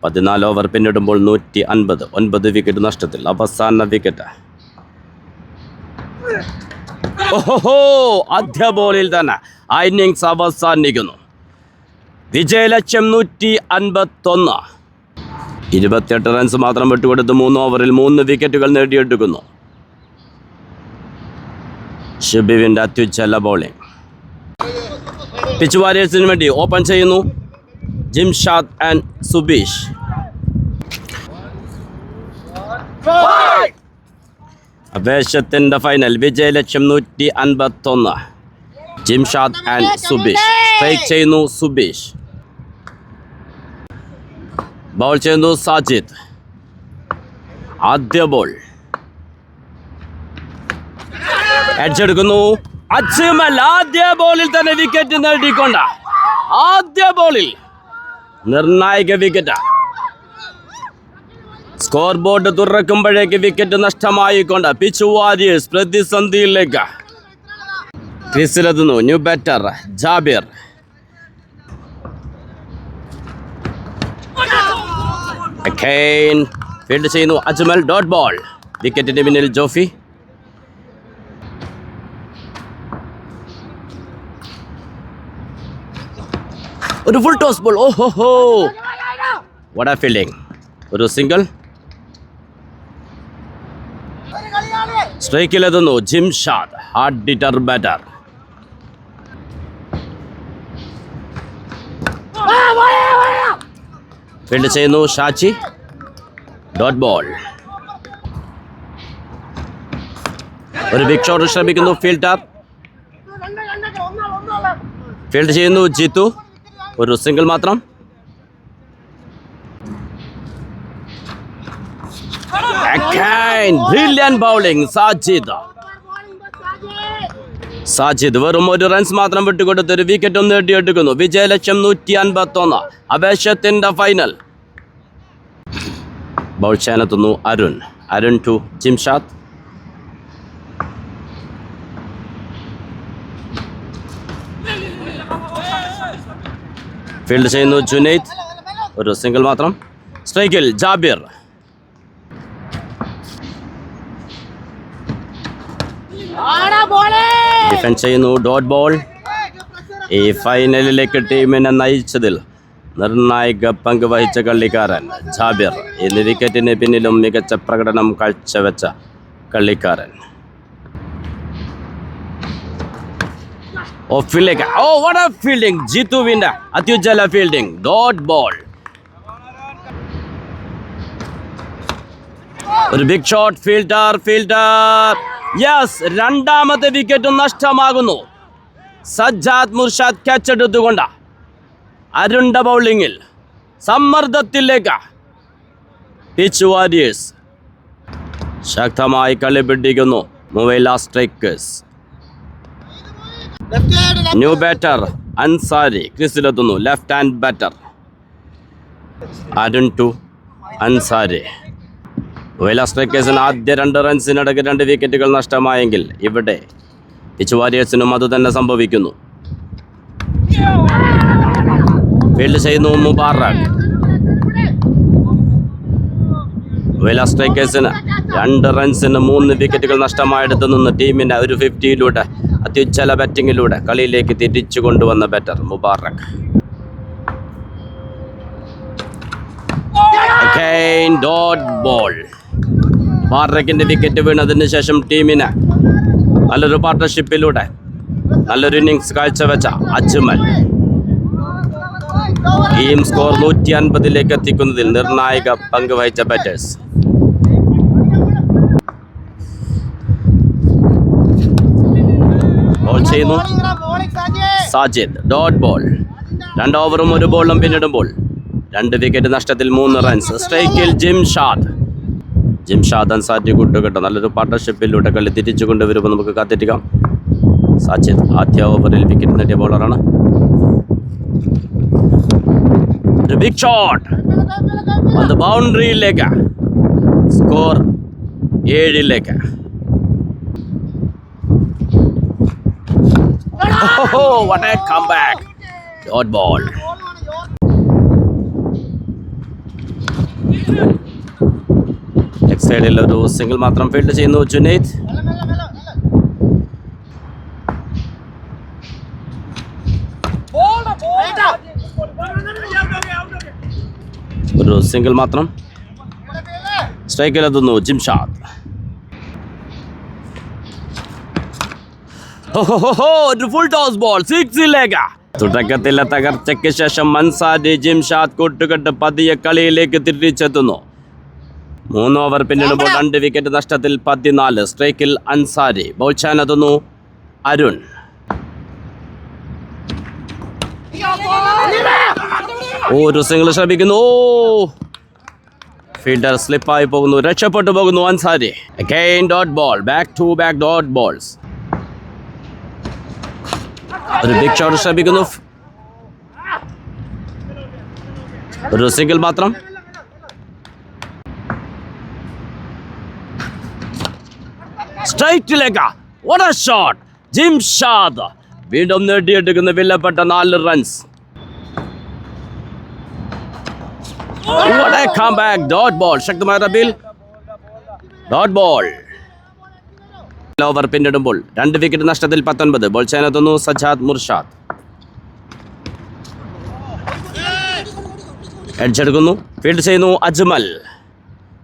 14 ഓവർ പിന്നിടുമ്പോൾ 150. 9 വിക്കറ്റ് നഷ്ടത്തിൽ അവസാന വിക്കറ്റ്. ഓഹോ, ആദ്യ ബോളിൽ തന്നെ ആ ഇന്നിങ്സ് അവസാനിക്കുന്നു. വിജയലക്ഷ്യം 151. 28 റൺസ് മാത്രം വിട്ടുകൊടുത്ത് 3 ഓവറിൽ 3 വിക്കറ്റുകൾ നേടിയെടുക്കുന്നു. ഷുബിവിൻ്റെ അത്യുജ്വല ബോളിംഗ്. പിച്ച് വാരിയേഴ്സിന് വേണ്ടി ഓപ്പൺ ചെയ്യുന്നു ജിംഷാദ് ആൻഡ് സുബീഷ്. അവേശത്തിൻ്റെ ഫൈനൽ വിജയലക്ഷ്യം 151. ജിംഷാദ് ആൻഡ് സുബീഷ്. സ്ട്രൈക്ക് ചെയ്യുന്നു സുബീഷ്. ബൗൾ ചെയ്യുന്നു സാജിദ്. ആദ്യ ബോൾ അടിച്ചെടുക്കുന്നു അജ്മൽ. ആദ്യ ബോളിൽ തന്നെ വിക്കറ്റ് നേടിക്കൊണ്ട് ആദ്യ ബോളിൽ നിർണായക വിക്കറ്റ്. സ്കോർ ബോർഡ് തുറക്കുമ്പോഴേക്ക് വിക്കറ്റ് നഷ്ടമായിക്കൊണ്ട് പിച്ച് വാരിയേഴ്സ് പ്രതിസന്ധിയിലേക്ക്. ക്രീസിലെത്തുന്നു ന്യൂ ബാറ്റർ ജാബിർ. ഫീൽഡ് ചെയ്യുന്നു അജ്മൽ. Dot ball. വിക്കറ്റിന്റെ പിന്നിൽ ജോഫി. ഒരു ഫുൾ ടോസ് ബോൾ. ഓഹോ, വാട്ട് എ ഫീൽഡിംഗ്. ഒരു സിംഗിൾ. സ്ട്രൈക്കിലെത്തുന്നു Jimshad. Hard hitter batter. Field ചെയ്യുന്നു ഷാച്ചി. Dot ball. ഒരു ബിഗ് ഷോട്ട് ശ്രമിക്കുന്നു ഫീൽഡർ. ഫീൽഡ് ചെയ്യുന്നു ജിത്തു. ഒരു സിംഗിൾ മാത്രം. ബ്രില്യന്റ് ബൗളിംഗ് സാജിദ് വെറും ഒരു റൺസ് മാത്രം വിട്ടുകൊടുത്ത് ഒരു വിക്കറ്റും നേടിയെടുക്കുന്നു. വിജയലക്ഷ്യം 151. അവേശത്തിന്റെ ഫൈനൽ. ബൗൾ ചെയ്യാനെത്തുന്നു അരുൺ ടു ജിംഷാദ്. ഫീൽഡ് ചെയ്യുന്നു ജുനൈദ്. ഒരു സിംഗിൾ മാത്രം. സ്ട്രൈക്കിൽ ജാബിർ. ഡിഫൻസ് ചെയ്യുന്നു. Dot ball. ഈ ഫൈനലിലേക്ക് ടീമിനെ നയിച്ചതിൽ നിർണായക പങ്ക് വഹിച്ച കളിക്കാരൻ ജാബിർ. ഇന്ന് വിക്കറ്റിന് പിന്നിലും മികച്ച പ്രകടനം കാഴ്ചവെച്ച കളിക്കാരൻ. What a fielding. ജിത്തുവിന്റെ അത്യുജ്വല ഫീൽഡിംഗ്. Dot ball. ഒരു ബിഗ് ഷോട്ട്. ഫീൽഡർ. യെസ്, രണ്ടാമത്തെ വിക്കറ്റും നഷ്ടമാകുന്നു. സജ്ജാദ് മുർഷാദ് ക്യാച്ച് എടുത്തുകൊണ്ട് അരുണിന്റെ ബൗളിങ്ങിൽ സമ്മർദ്ദത്തിലേക്ക് പിച്ച് വാരിയേഴ്സ് ശക്തമായി കളി പിടിക്കുന്നു. Mobile strikers. New batter Ansari ക്രീസിലെത്തുന്നു. Left hand batter Arun to Ansari. Mobile സ്ട്രൈക്കേഴ്സിന് ആദ്യ 2 റൺസിനിടയ്ക്ക് 2 വിക്കറ്റുകൾ നഷ്ടമായെങ്കിൽ ഇവിടെ പിച്ച് വാരിയേഴ്സിനും അതുതന്നെ സംഭവിക്കുന്നു. ഫീൽഡ് ചെയ്യുന്നു മുബാറക്. മുവൈല സ്ട്രൈക്കേഴ്സിന് 2 റൺസിന് 3 വിക്കറ്റുകൾ നഷ്ടമായെടുത്തു നിന്ന് ടീമിനെ ഒരു 50-യിലൂടെ അത്യുജ്വല ബാറ്റിങ്ങിലൂടെ കളിയിലേക്ക് തിരിച്ചു കൊണ്ടുവന്ന ബാറ്റർ മുബാറക്. Dot ball. മുബാറക്കിന്റെ വിക്കറ്റ് വീണതിന് ശേഷം ടീമിന് നല്ലൊരു പാർട്ട്ണർഷിപ്പിലൂടെ നല്ലൊരു ഇന്നിങ്സ് കാഴ്ചവെച്ച അജ്മൽ ടീം സ്കോർ 150-ലേക്ക് എത്തിക്കുന്നതിൽ നിർണായക പങ്ക് വഹിച്ച ബാറ്റേഴ്സ്. ബോൾ ചെയ്യുന്നു സാജിദ്. Dot ball. 2 ഓവറും 1 ബോളും പിന്നിടുമ്പോൾ 2 വിക്കറ്റ് നഷ്ടത്തിൽ 3 റൺസ്. സ്ട്രൈക്കിൽ ജിംഷാദ് അൻസാരി കൂട്ടുകെട്ട് നല്ലൊരു പാർട്ട്ണർഷിപ്പിലൂടെ കളി തിരിച്ചു കൊണ്ടുവരുമ്പോൾ നമുക്ക് കാത്തിരിക്കാം. സാജിദ് ആദ്യ ഓവറിൽ വിക്കറ്റ് നേടിയ ബോളറാണ്. ഒരു ബിഗ് ഷോട്ട്. അത് ബൗണ്ടറിയിലേക്ക്. സ്കോർ 7-ലേക്ക്. What a comeback. Dot ball. Leg സൈഡിൽ ഒരു സിംഗിൾ മാത്രം ഫീൽഡ് ചെയ്യുന്നു ജുനൈദ്. ഒരു സിംഗിൾ മാത്രം. സ്ട്രൈക്കിലെത്തുന്നു ജിംഷാദ്. ഒരു ഫുൾ ടോസ് ബോൾ സിക്സിലേക്ക്. തുടക്കത്തിലെ തകർച്ചയ്ക്ക് ശേഷം അൻസാരി ജിംഷാദ് കൂട്ടുകെട്ട് പതിയെ കളിയിലേക്ക് തിരിച്ചെത്തുന്നു. 3 ഓവർ പിന്നിടുമ്പോൾ 2 വിക്കറ്റ് നഷ്ടത്തിൽ 14. സ്ട്രൈക്കിൽ അൻസാരി. ബൗൾ ചെയ്യാനെത്തുന്നു അരുൺ. ഒരു സിംഗിൾ ശ്രമിക്കുന്നു. ഫീൽഡർ സ്ലിപ്പായി പോകുന്നു. രക്ഷപ്പെട്ടു പോകുന്നു Ansari. Again dot ball. Back to back dot balls. ഒരു ബിഗ് ഷോട്ട് ശ്രമിക്കുന്നു. ഒരു സിംഗിൾ മാത്രം. സ്ട്രൈറ്റിലേക്ക്. What a shot. ജിംഷാദ് വീണ്ടും നേടിയെടുക്കുന്ന വിലപ്പെട്ട 4 runs. What a comeback. Dot ball. ശക്തമായ റബീൽ. Dot ball. ഓവർ പിന്നിടുമ്പോൾ 2 വിക്കറ്റ് നഷ്ടത്തിൽ 19. ബോൾ ചെയ്യാനെത്തുന്നു സജാദ് മുർഷാദ്. എഡ്ജെടുക്കുന്നു. ഫീൽഡ് ചെയ്യുന്നു അജ്മൽ.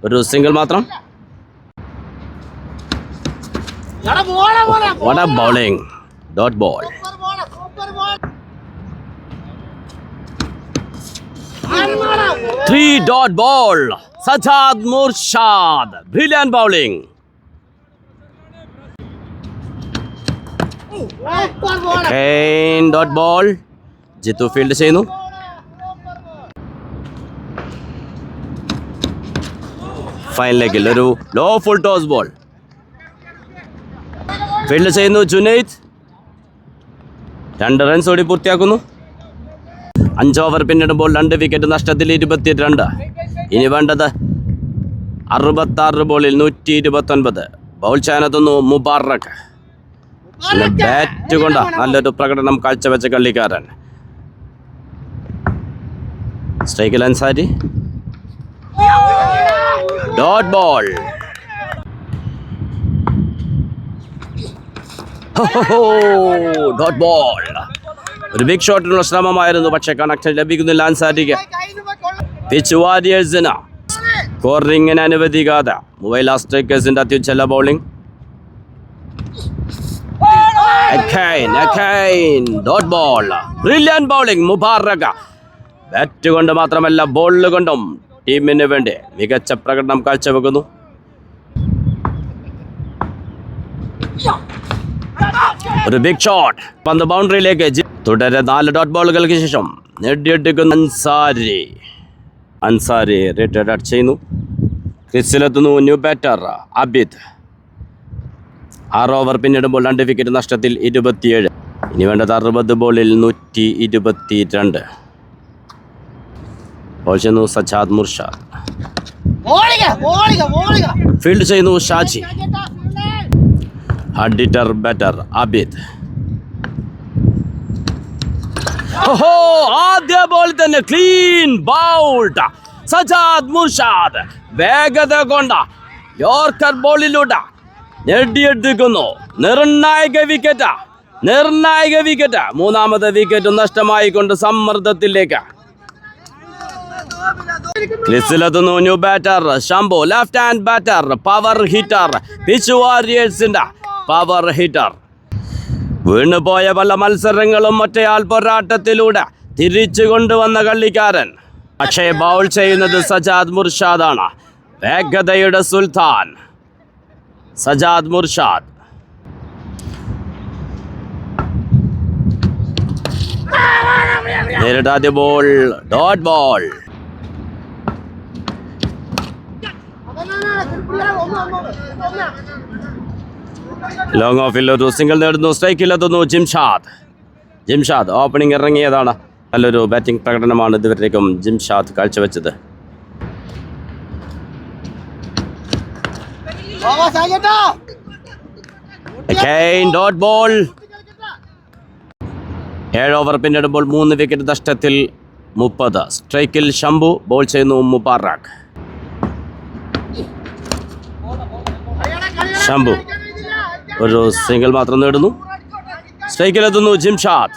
ഒരു സിംഗിൾ മാത്രം. What a bowling. Dot ball. Three dot ball. Sajad Murshad. Brilliant bowling. Again dot ball. Jitu field ചെയ്യുന്നു. ഫൈൻ ലെഗിൽ ഒരു low full toss ball. Field ചെയ്യുന്നു ജുനൈദ്. 2 റൺസ് ഓടി പൂർത്തിയാക്കുന്നു. 5 ഓവർ പിന്നിടുമ്പോൾ 2 വിക്കറ്റ് നഷ്ടത്തിൽ 22. ഇനി വേണ്ടത് 66 ബോളിൽ 129. ബൗൾ ചെയ്യാനെത്തുന്നു മുബാറക്. ബാറ്റ് കൊണ്ട് നല്ലൊരു പ്രകടനം കാഴ്ചവെച്ച കളിക്കാരൻ. സ്ട്രൈക്കിൽ Ansari. Dot ball. Dot ball. ഒരു ബിഗ് ഷോട്ടിനുള്ള ശ്രമമായിരുന്നു, പക്ഷേ കണക്ഷൻ ലഭിക്കുന്നില്ല അൻസാരിക്ക്. പിച്ച് വാരിയേഴ്സിന് സ്കോറിംഗിന് അനുവദിക്കാതെ മൊബൈൽ സ്ട്രൈക്കേഴ്സിന്റെ അത്യുജ്വല bowling. Dot ball. Brilliant bowling Mubarak. Bat കൊണ്ട് മാത്രമല്ല ബോൾ കൊണ്ടും ടീമിന് വേണ്ടി മികച്ച പ്രകടനം കാഴ്ചവെക്കുന്നു. ഒരു ബിഗ് ഷോട്ട്. പന്ത് ബൗണ്ടറിയിലേക്ക്. തുടരെ 4 ഡോട്ട് ബോളുകൾക്ക് ശേഷം നേടിയെടുക്കുന്ന അൻസാരി റിട്ടയർഡ് ഔട്ട് ചെയ്യുന്നു. ക്രീസിലെത്തുന്നു ന്യൂ ബാറ്റർ അബിദ്. 6 ഓവർ പിന്നിടുമ്പോൾ 2 വിക്കറ്റ് നഷ്ടത്തിൽ 27. ഇനി വേണ്ടത് 60 ബോളിൽ 122. ബോൾ ചെയ്യുന്നു സജാദ് മുർഷാദ്. ഫീൽഡ് ചെയ്യുന്നു ഷാജി. ഹഡിറ്റർ ബാറ്റർ അബിദ്. ആദ്യ ബോൾ തന്നെ ക്ലീൻ ബൗൾഡ്. സജാദ് മുർഷാദ് വേഗത കൊണ്ട യോർക്കർ ബോളിലൂടെ നേടിയെടുക്കുന്നു നിർണായക വിക്കറ്റ്. 3ാമത്തെ വിക്കറ്റ് നഷ്ടമായിക്കൊണ്ട് സമ്മർദ്ദത്തിലേക്ക്. ക്രീസിലെത്തുന്നു new batter Shambhu. Left hand batter, power hitter, pitch വാരിയേഴ്സിന്റെ പവർ ഹിറ്റർ. വീണുപോയ പല മത്സരങ്ങളും ഒറ്റയാൾ പോരാട്ടത്തിലൂടെ തിരിച്ചു കൊണ്ടുവന്ന കളിക്കാരൻ. പക്ഷേ ബൗൾ ചെയ്യുന്നത് സജാദ് മുർഷാദാണ്. വേഗതയുടെ സുൽത്താൻ സജാദ് മുർഷാദ്. നേരിട്ടാദ്യ ബോൾ. Dot ball. ലോങ് ഓഫിൽ ഒരു സിംഗിൾ നേടുന്നു. സ്ട്രൈക്കിലെത്തുന്നു ജിംഷാദ് ഓപ്പണിംഗ് ഇറങ്ങിയതാണ്. നല്ലൊരു ബാറ്റിംഗ് പ്രകടനമാണ് ഇതുവരേക്കും ജിംഷാദ് കാഴ്ചവെച്ചത്. Dot ball. 7 ഓവർ പിന്നിടുമ്പോൾ 3 വിക്കറ്റ് നഷ്ടത്തിൽ 30. സ്ട്രൈക്കിൽ ശംഭു. ബോൾ ചെയ്യുന്നു മുബാറക്. ശംഭു ഒരു സിംഗിൾ മാത്രം നേടുന്നു. സ്ട്രൈക്കിലെത്തുന്നു ജിംഷാദ്.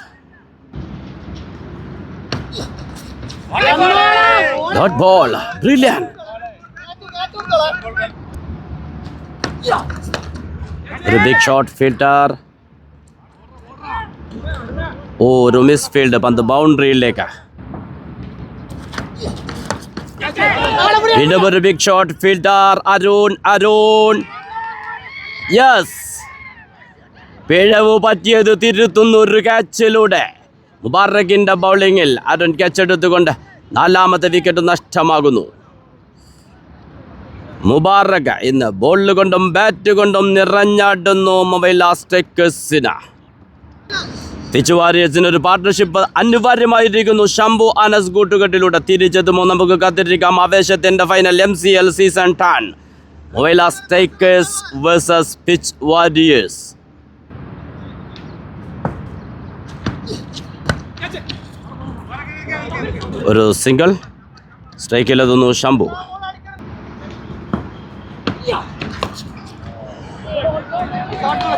Dot ball. ബ്രില്യന്റ്. ഒരു ബിഗ് ഷോട്ട്. ഫീൽഡർ ഒരു മിസ് ഫീൽഡ്, പന്ത് ബൗണ്ടറിയിലേക്ക്. വീണ്ടും ഒരു big shot, fielder Arun. Yes, പിഴവ് പറ്റിയത് തിരുത്തുന്ന ഒരു ക്യാച്ചിലൂടെ മുബാറക്കിന്റെ ബൗളിങ്ങിൽ അരുൺ ക്യാച്ച് എടുത്തുകൊണ്ട് 4ാമത്തെ വിക്കറ്റ് നഷ്ടമാകുന്നു. മുബാറക്ക് ഇന്ന് ബോൾ കൊണ്ടും ബാറ്റ് കൊണ്ടും നിറഞ്ഞാടുന്നു മൊബൈൽ ലാസ്റ്റേഴ്സിന്. പിച്ച് വാരിയേഴ്സിന് ഒരു പാർട്ട്ണർഷിപ്പ് അനിവാര്യമായിരിക്കുന്നു. ശംഭു അനസ് കൂട്ടുകെട്ടിലൂടെ തിരിച്ചെത്തുമോ? നമുക്ക് കാത്തിരിക്കാം. ആവേശത്തിന്റെ ഫൈനൽ MCL സീസൺ 10 മൊബൈൽ ലാസ്റ്റേഴ്സ് വേഴ്സസ് പിച്ച് വാരിയേഴ്സ്. ഒരു സിംഗിൾ, സ്ട്രൈക്കിലെത്തുന്നു ശംഭു.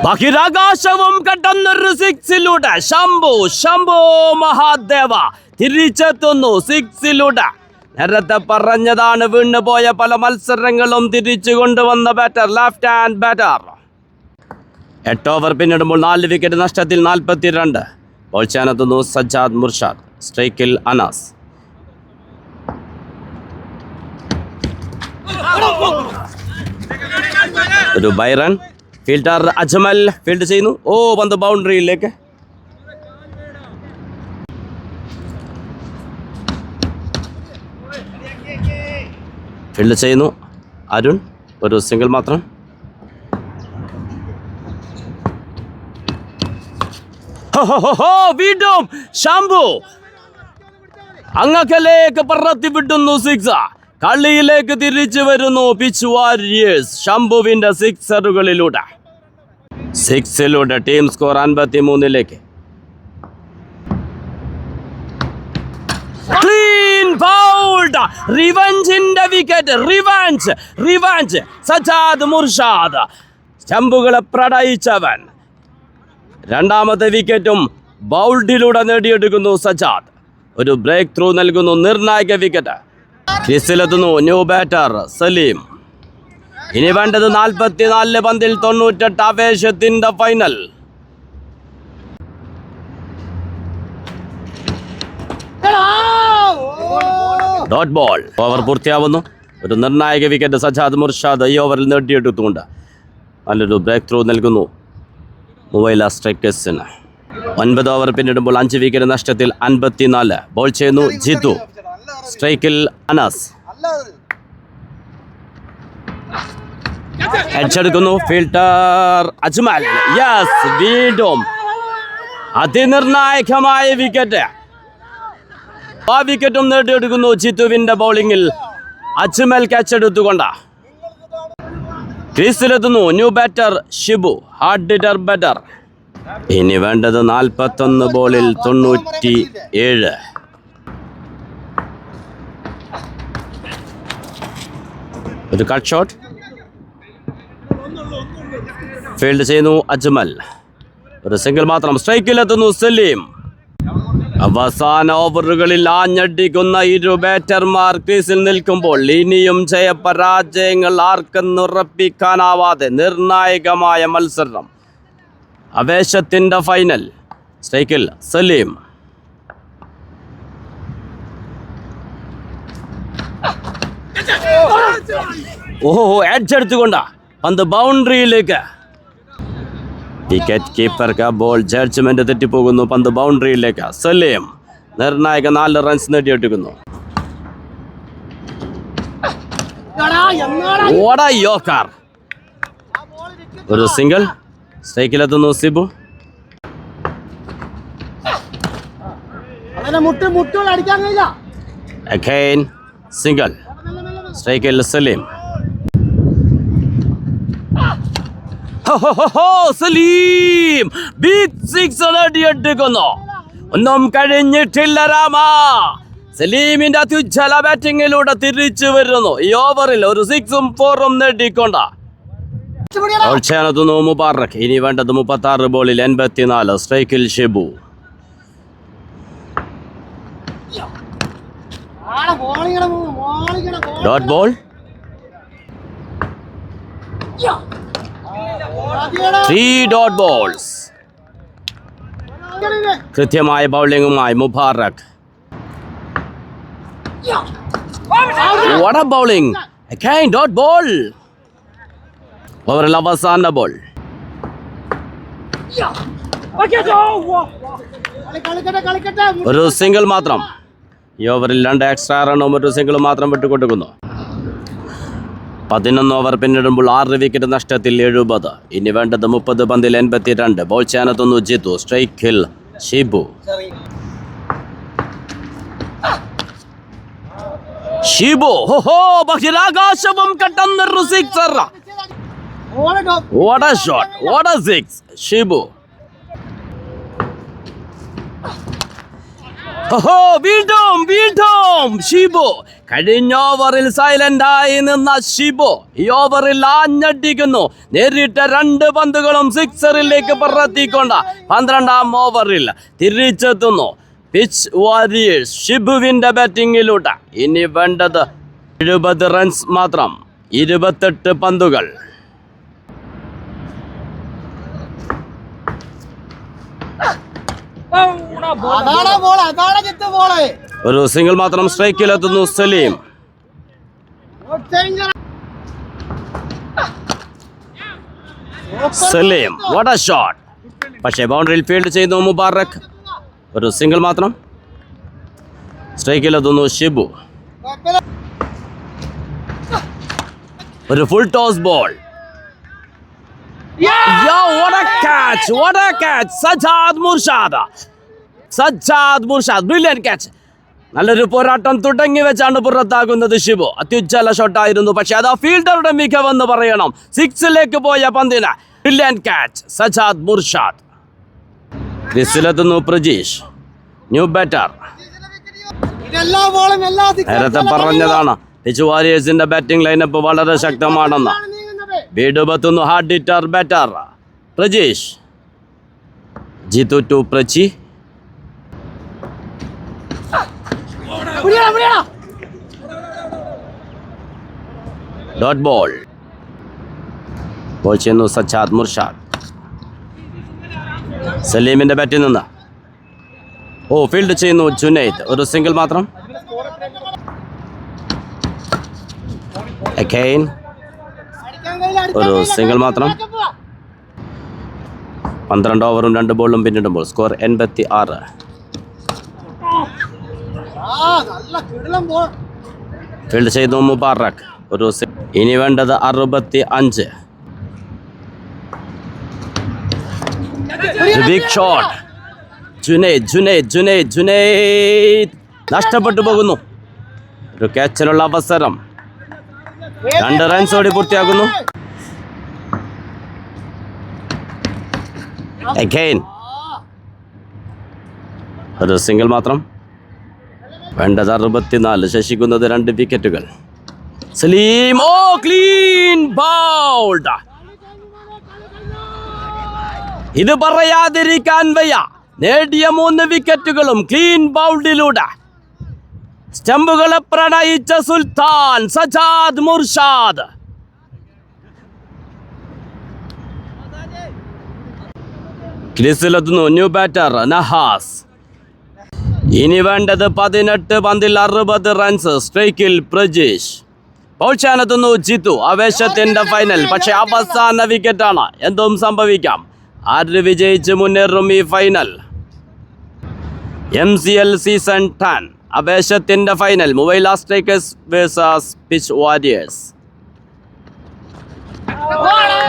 ബഹിരാകാശവും കടന്നൊരു സിക്സിലൂടെ ശംഭു മഹാദേവ തിരിച്ചെത്തുന്നു സിക്സിലൂടെ. നേരത്തെ പറഞ്ഞതാണ്, വീണുപോയ പല മത്സരങ്ങളും തിരിച്ചു കൊണ്ടുവന്ന batter, left hand batter. 8 over പിന്നിടുമ്പോൾ 4 വിക്കറ്റ് നഷ്ടത്തിൽ 42. ബോൾ ചെയ്യാനെത്തുന്നു സജ്ജാദ് മുർഷാദ്, സ്ട്രൈക്കിൽ അനാസ്. ഒരു ബൈറൺ, ഫീൽഡർ അജ്മൽ ഫീൽഡ് ചെയ്യുന്നു. പന്ത് ബൗണ്ടറിയിലേക്ക്. ഫീൽഡ് ചെയ്യുന്നു അരുൺ, ഒരു സിംഗിൾ മാത്രം. വീണ്ടും ശംഭു അങ്ങക്കലേക്ക് പറത്തി വിട്ടുന്നു സിക്സ്. കളിയിലേക്ക് തിരിച്ചു വരുന്നു പിച്ച് വാരിയേഴ്സ്. ശംഭുവിന്റെ സിക്സറുകളിലൂടെ ടീം സ്കോർ 53ലേക്ക്. ക്ലീൻ ബൗൾഡ്, റിവഞ്ചിന്റെ വിക്കറ്റ്, റിവഞ്ച്. സജാദ് മുർഷാദ് സ്റ്റമ്പുകളെ പ്രണയിച്ചവൻ. 2ാമത്തെ വിക്കറ്റും ബൗൾഡിലൂടെ നേടിയെടുക്കുന്നു സജാദ്. ഒരു ബ്രേക്ക് ത്രൂ നൽകുന്നു, നിർണായക വിക്കറ്റ്. ക്രീസിലെത്തുന്നു ന്യൂ ബാറ്റർ സലീം. ഇനി വേണ്ടത് 44 പന്തിൽ 98. ആവേശത്തിന്റെ ഫൈനൽ. Dot ball. ഓവർ പൂർത്തിയാവുന്നു. ഒരു നിർണായക വിക്കറ്റ് സജാദ് മുർഷാദ് ഈ ഓവറിൽ നേടിയെടുത്തുകൊണ്ട് നല്ലൊരു ബ്രേക്ക് ത്രൂ നൽകുന്നു മൊബൈൽ സ്ട്രൈക്കേഴ്സിന്. 9 ഓവർ പിന്നിടുമ്പോൾ 5 വിക്കറ്റ് നഷ്ടത്തിൽ 54. ബോൾ ചെയ്യുന്നു ജിത്തു, സ്ട്രൈക്കിൽ അനാസ്. അടിച്ചെടുക്കുന്നു ഫീൽഡർ അജ്മൽ. യെസ്, വീണ്ടും അതിനിർണായകമായ വിക്കറ്റ്. ആ വിക്കറ്റും നേടിയെടുക്കുന്നു ജിത്തുവിന്റെ ബൗളിങ്ങിൽ അജ്മൽ ക്യാച്ച് എടുത്തുകൊണ്ട്. ക്രീസിലെത്തുന്നു new batter Shibu, hard hitter batter. ഇനി വേണ്ടത് 41 ബോളിൽ 97. ഒരു കട്ട് ഷോട്ട്, ഫീൽഡ് ചെയ്യുന്നു അജ്മൽ. ഒരു സിംഗിൾ മാത്രം. സ്ട്രൈക്കിലെത്തുന്നു സലീം. അവസാന ഓവറുകളിൽ ആഞ്ഞടിക്കുന്ന ഇരു ബാറ്റർമാർ ക്രീസിൽ നിൽക്കുമ്പോൾ ഇനിയും ജയപരാജയങ്ങൾ ആർക്കെന്നുറപ്പിക്കാനാവാതെ നിർണായകമായ മത്സരം. ആവേശത്തിന്റെ ഫൈനൽ. സ്ട്രൈക്കിൽ സലീം. അടിച്ചെടുത്തുകൊണ്ടാ പന്ത് ബൗണ്ടറിയിലേക്ക്. വിക്കറ്റ് കീപ്പർക്ക് ബോൾ ജഡ്ജ്മെന്റ് തെറ്റിപ്പോകുന്നു. പന്ത് ബൗണ്ടറിയിലേക്ക്. സലീം നിർണായക 4 റൺസ് നേടിയെടുക്കുന്നു. ഒരു സിംഗിൾ. സ്ട്രൈക്കിലെത്തുന്നു സിബു. Again single. സ്ട്രൈക്കിൽ സലീം. സലീം ബിഗ് സിക്സ് നേടിയെടുക്കുന്നു. ഒന്നും കഴിഞ്ഞിട്ടില്ല രാമ. സലീമിന്റെ അത്യുജ്വല ബാറ്റിങ്ങിലൂടെ തിരിച്ചു വരുന്നു. ഈ ഓവറിൽ ഒരു 6ഉം 4ഉം നേടിക്കൊണ്ട് ചെയ്യാനെത്തുന്നു മുബാറക്ക്. ഇനി വേണ്ടത് 36 ബോളിൽ 84. സ്ട്രൈക്കിൽ Shibu. Dot ball. 3 dot balls. കൃത്യമായ ബൗളിംഗുമായി Mubarak. What a bowling! Again, dot ball. ഓവറിൽ അവസാന ബോൾ. ഒരു സിംഗിൾ മാത്രം. ഈ ഓവറിൽ 2 എക്സ്ട്രാ റണ്ണും ഒരു സിംഗിൾ മാത്രം വിട്ടുകൊടുക്കുന്നു. 11 ഓവർ പിന്നിടുമ്പോൾ 6 വിക്കറ്റ് നഷ്ടത്തിൽ 70. ഇനി വേണ്ടത് 30 പന്തിൽ 82. ബോൾ ചെയ്യാനെത്തുന്നു ജിത്തു. സ്ട്രൈക്കിൽ ഷിബു. ഷിബു ഹോ ബഹിരാകാശവും കടന്നൊരു sixer. What a shot! What a six! Shibu. വീണ്ടും ഷിബു. കഴിഞ്ഞ ഓവറിൽ സൈലന്റായി നിന്ന ഷിബു ഈ ഓവറിൽ ആഞ്ഞടിക്കുന്നു. നേരിട്ട 2 പന്തുകളും സിക്സറിലേക്ക് പറത്തിക്കൊണ്ട് 12ാം ഓവറിൽ തിരിച്ചെത്തുന്നു പിച്ച് വാരിയേഴ്സ്. ഷിബുവിന്റെ ബാറ്റിംഗിലൂടെ ഇനി വേണ്ടത് 70 റൺസ് മാത്രം. 28 പന്തുകൾ. ഒരു സിംഗിൾ മാത്രം. സ്ട്രൈക്കിലെത്തുന്നു Salim. Salim what a shot. പക്ഷേ ബൗണ്ടറിയിൽ ഫീൽഡ് ചെയ്യുന്നു മുബാറക്. ഒരു സിംഗിൾ മാത്രം. സ്ട്രൈക്കിലെത്തുന്നു ഷിബു. ഒരു full toss ball. What a catch! What a catch! Sajjad Murshad brilliant catch. നല്ലൊരു പോരാട്ടം തുടങ്ങി വെച്ചാണ് പുറത്താകുന്നത് ഷിബു. അത്യുജ്വല ഷോട്ടായിരുന്നു, പക്ഷെ അത് ഫീൽഡറുടെ മികവെന്ന് പറയണം. 6ലേക്ക് പോയ പന്തിന് ബ്രില്യന്റ് ക്യാച്ച്. സജ്ജാദ് മുർഷാദ്. ക്രിസിലെത്തുന്നു പ്രജീഷ്. New batter. നേരത്തെ പറഞ്ഞതാണ് പിച്ച് വാരിയേഴ്സിന്റെ ബാറ്റിംഗ് ലൈനപ്പ് വളരെ ശക്തമാണെന്ന്. വീടുപെത്തുന്നു hard hitter batter Prajeesh. Jithu to Praji. Dot ball. Ball ചെയ്യുന്നു സജ്ജാദ് മുർഷാദ്. സലീമിന്റെ ബാറ്റിൽ നിന്ന് ഫീൽഡ് ചെയ്യുന്നു ജുനൈദ്. ഒരു സിംഗിൾ മാത്രം. അഗൈൻ ഒരു സിംഗിൾ മാത്രം. 12 ഓവറും 2 ബോളും പിന്നിടുമ്പോൾ സ്കോർ 86. ഫീൽഡ് ചെയ്തു മുബാറക്. ഒരു ഇനി വേണ്ടത് 65. Big shot. ജുനൈദ് നഷ്ടപ്പെട്ടു പോകുന്നു. ഒരു ക്യാച്ചിനുള്ള അവസരം. 2 റൺസോടെ പൂർത്തിയാക്കുന്നു. Again. ഒരു സിംഗിൾ മാത്രം. വേണ്ടത് 64. ശശിക്കുന്നത് 2 വിക്കറ്റുകൾ. Saleem clean bowled. ഇത് പറയാതിരിക്കാൻ വയ്യ. നേടിയ 3 വിക്കറ്റുകളും ക്ലീൻ ബൗൾഡിലൂടെ. സ്റ്റംപുകളെ പ്രണയിച്ച സുൽത്താൻ സജ്ജാദ് മുർഷാദ്. ക്രീസിലെത്തുന്നു ന്യൂ ബാറ്റർ നഹാസ്. ഇനി വേണ്ടത് 18 പന്തിൽ 60 റൺസ്. സ്ട്രൈക്കിൽ പ്രജീഷ്. ബൗൾ ചെയ്യാനെത്തുന്നു ജിത്തു. ആവേശത്തിന്റെ ഫൈനൽ, പക്ഷെ അവസാന വിക്കറ്റാണ്. എന്തും സംഭവിക്കാം. ആര് വിജയിച്ച് മുന്നേറും ഈ ഫൈനൽ? MCL സീസൺ 10 ആവേശത്തിന്റെ final. Mobile strikers versus pitch warriors.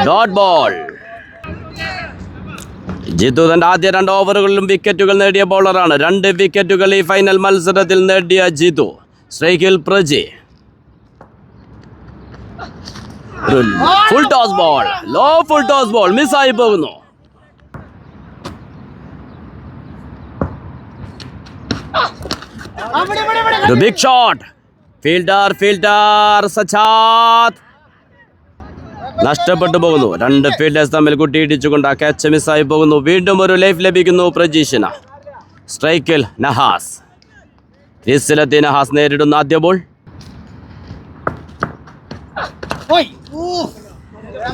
Dot ball. Jithu തന്റെ ആദ്യ 2 ഓവറുകളിലും വിക്കറ്റുകൾ നേടിയ ബൗളറാണ്. 2 വിക്കറ്റുകൾ ഈ ഫൈനൽ മത്സരത്തിൽ നേടിയ ജിത്തു. സ്ട്രൈക്കിൽ Praji. Full toss ball. Low full toss ball മിസ്സായി പോകുന്നു. Big shot. ഫീൽഡർ സജ്ജാദ് നഷ്ടപ്പെട്ടു പോകുന്നു. 2 ഫീൽഡേഴ്സ് തമ്മിൽ കൂട്ടിയിടിച്ചുകൊണ്ട് ആ ക്യാച്ച് മിസ്സായി പോകുന്നു. വീണ്ടും ഒരു ലൈഫ് ലഭിക്കുന്നു പ്രജീഷിന്. സ്ട്രൈക്കിൽ നഹാസ്. ക്രീസിലെത്തി നഹാസ് നേരിടുന്ന ആദ്യ ബോൾ.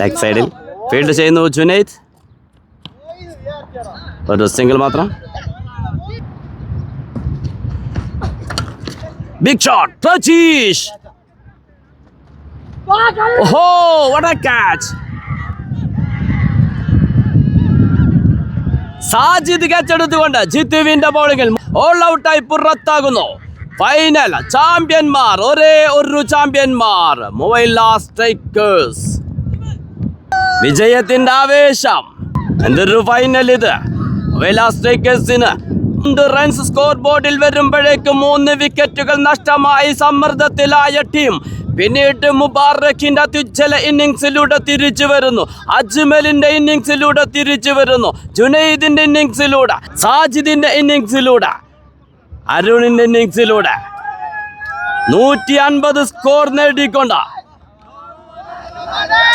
ലെഗ് സൈഡിൽ ഫീൽഡ് ചെയ്യുന്നു ജുനൈദ്. ഒരു സിംഗിൾ മാത്രം. Big shot. Prachish. Oh, what a catch. Sajid catch എടുത്തുകൊണ്ട് ജിത്തുവിന്റെ ബോളിംഗിൽ ഓൾ ഔട്ടായി പുറത്താകുന്നു. ഫൈനൽ ചാമ്പ്യന്മാർ, ഒരേ ഒരു ചാമ്പ്യന്മാർ, മൊബൈല സ്ട്രൈക്കേഴ്സ്. വിജയത്തിന്റെ ആവേശം. എന്തൊരു ഫൈനൽ ഇത്. മൊബൈല സ്ട്രൈക്കേഴ്സിന് 2 റൺസ് സ്കോർ ബോർഡിൽ വരുമ്പോഴേക്കും 3 വിക്കറ്റുകൾ നഷ്ടമായി സമ്മർദ്ദത്തിലായ ടീം. പിന്നീട് മുബാറക്കിന്റെ അത്യുജ്വല ഇന്നിങ്സിലൂടെ തിരിച്ചു വരുന്നു. അജ്മലിന്റെ ഇന്നിങ്സിലൂടെ തിരിച്ചു വരുന്നു. ജുനൈദിന്റെ ഇന്നിങ്സിലൂടെ, സാജിദിന്റെ ഇന്നിങ്സിലൂടെ, അരുണിന്റെ ഇന്നിങ്സിലൂടെ 150 സ്കോർ നേടിക്കൊണ്ട്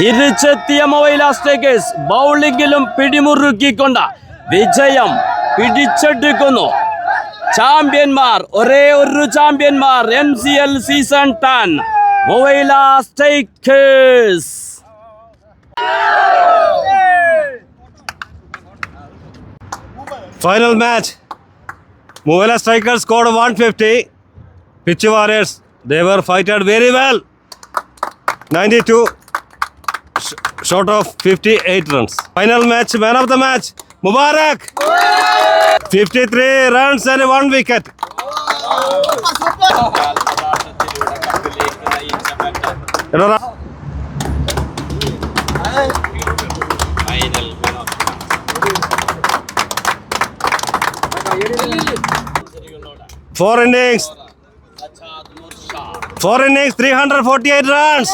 തിരിച്ചെത്തിയ മൊബൈല സ്ട്രൈക്കേഴ്സ് ബൗളിംഗിലും പിടിമുറുക്കിക്കൊണ്ട് വിജയം പിടിച്ചെടുക്കുന്നു. ചാമ്പ്യന്മാർ, ഒരേ ഒരു ചാമ്പ്യന്മാർ, MCL season 10 mobile strikers. Final match. Mobile Strikers scored 150. Pitch Warriors, they were fighted very well. 92 short of 58 runs. Final match, man of the match, Mubarak. 53 runs and 1 wicket. Four innings, 348 runs.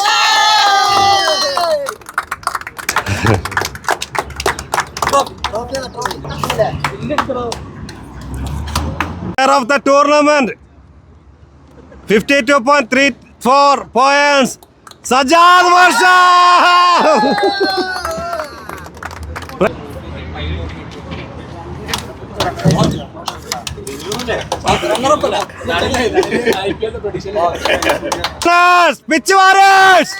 Player of the tournament, 52.34 points, Sajjad Warsham. Pitch Warriors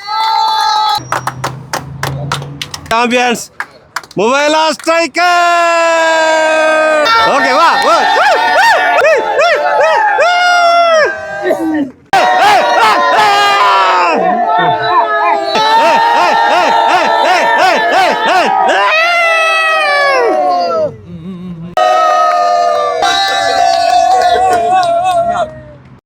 champions, Mobile Strikers. Okay, wow. Hey!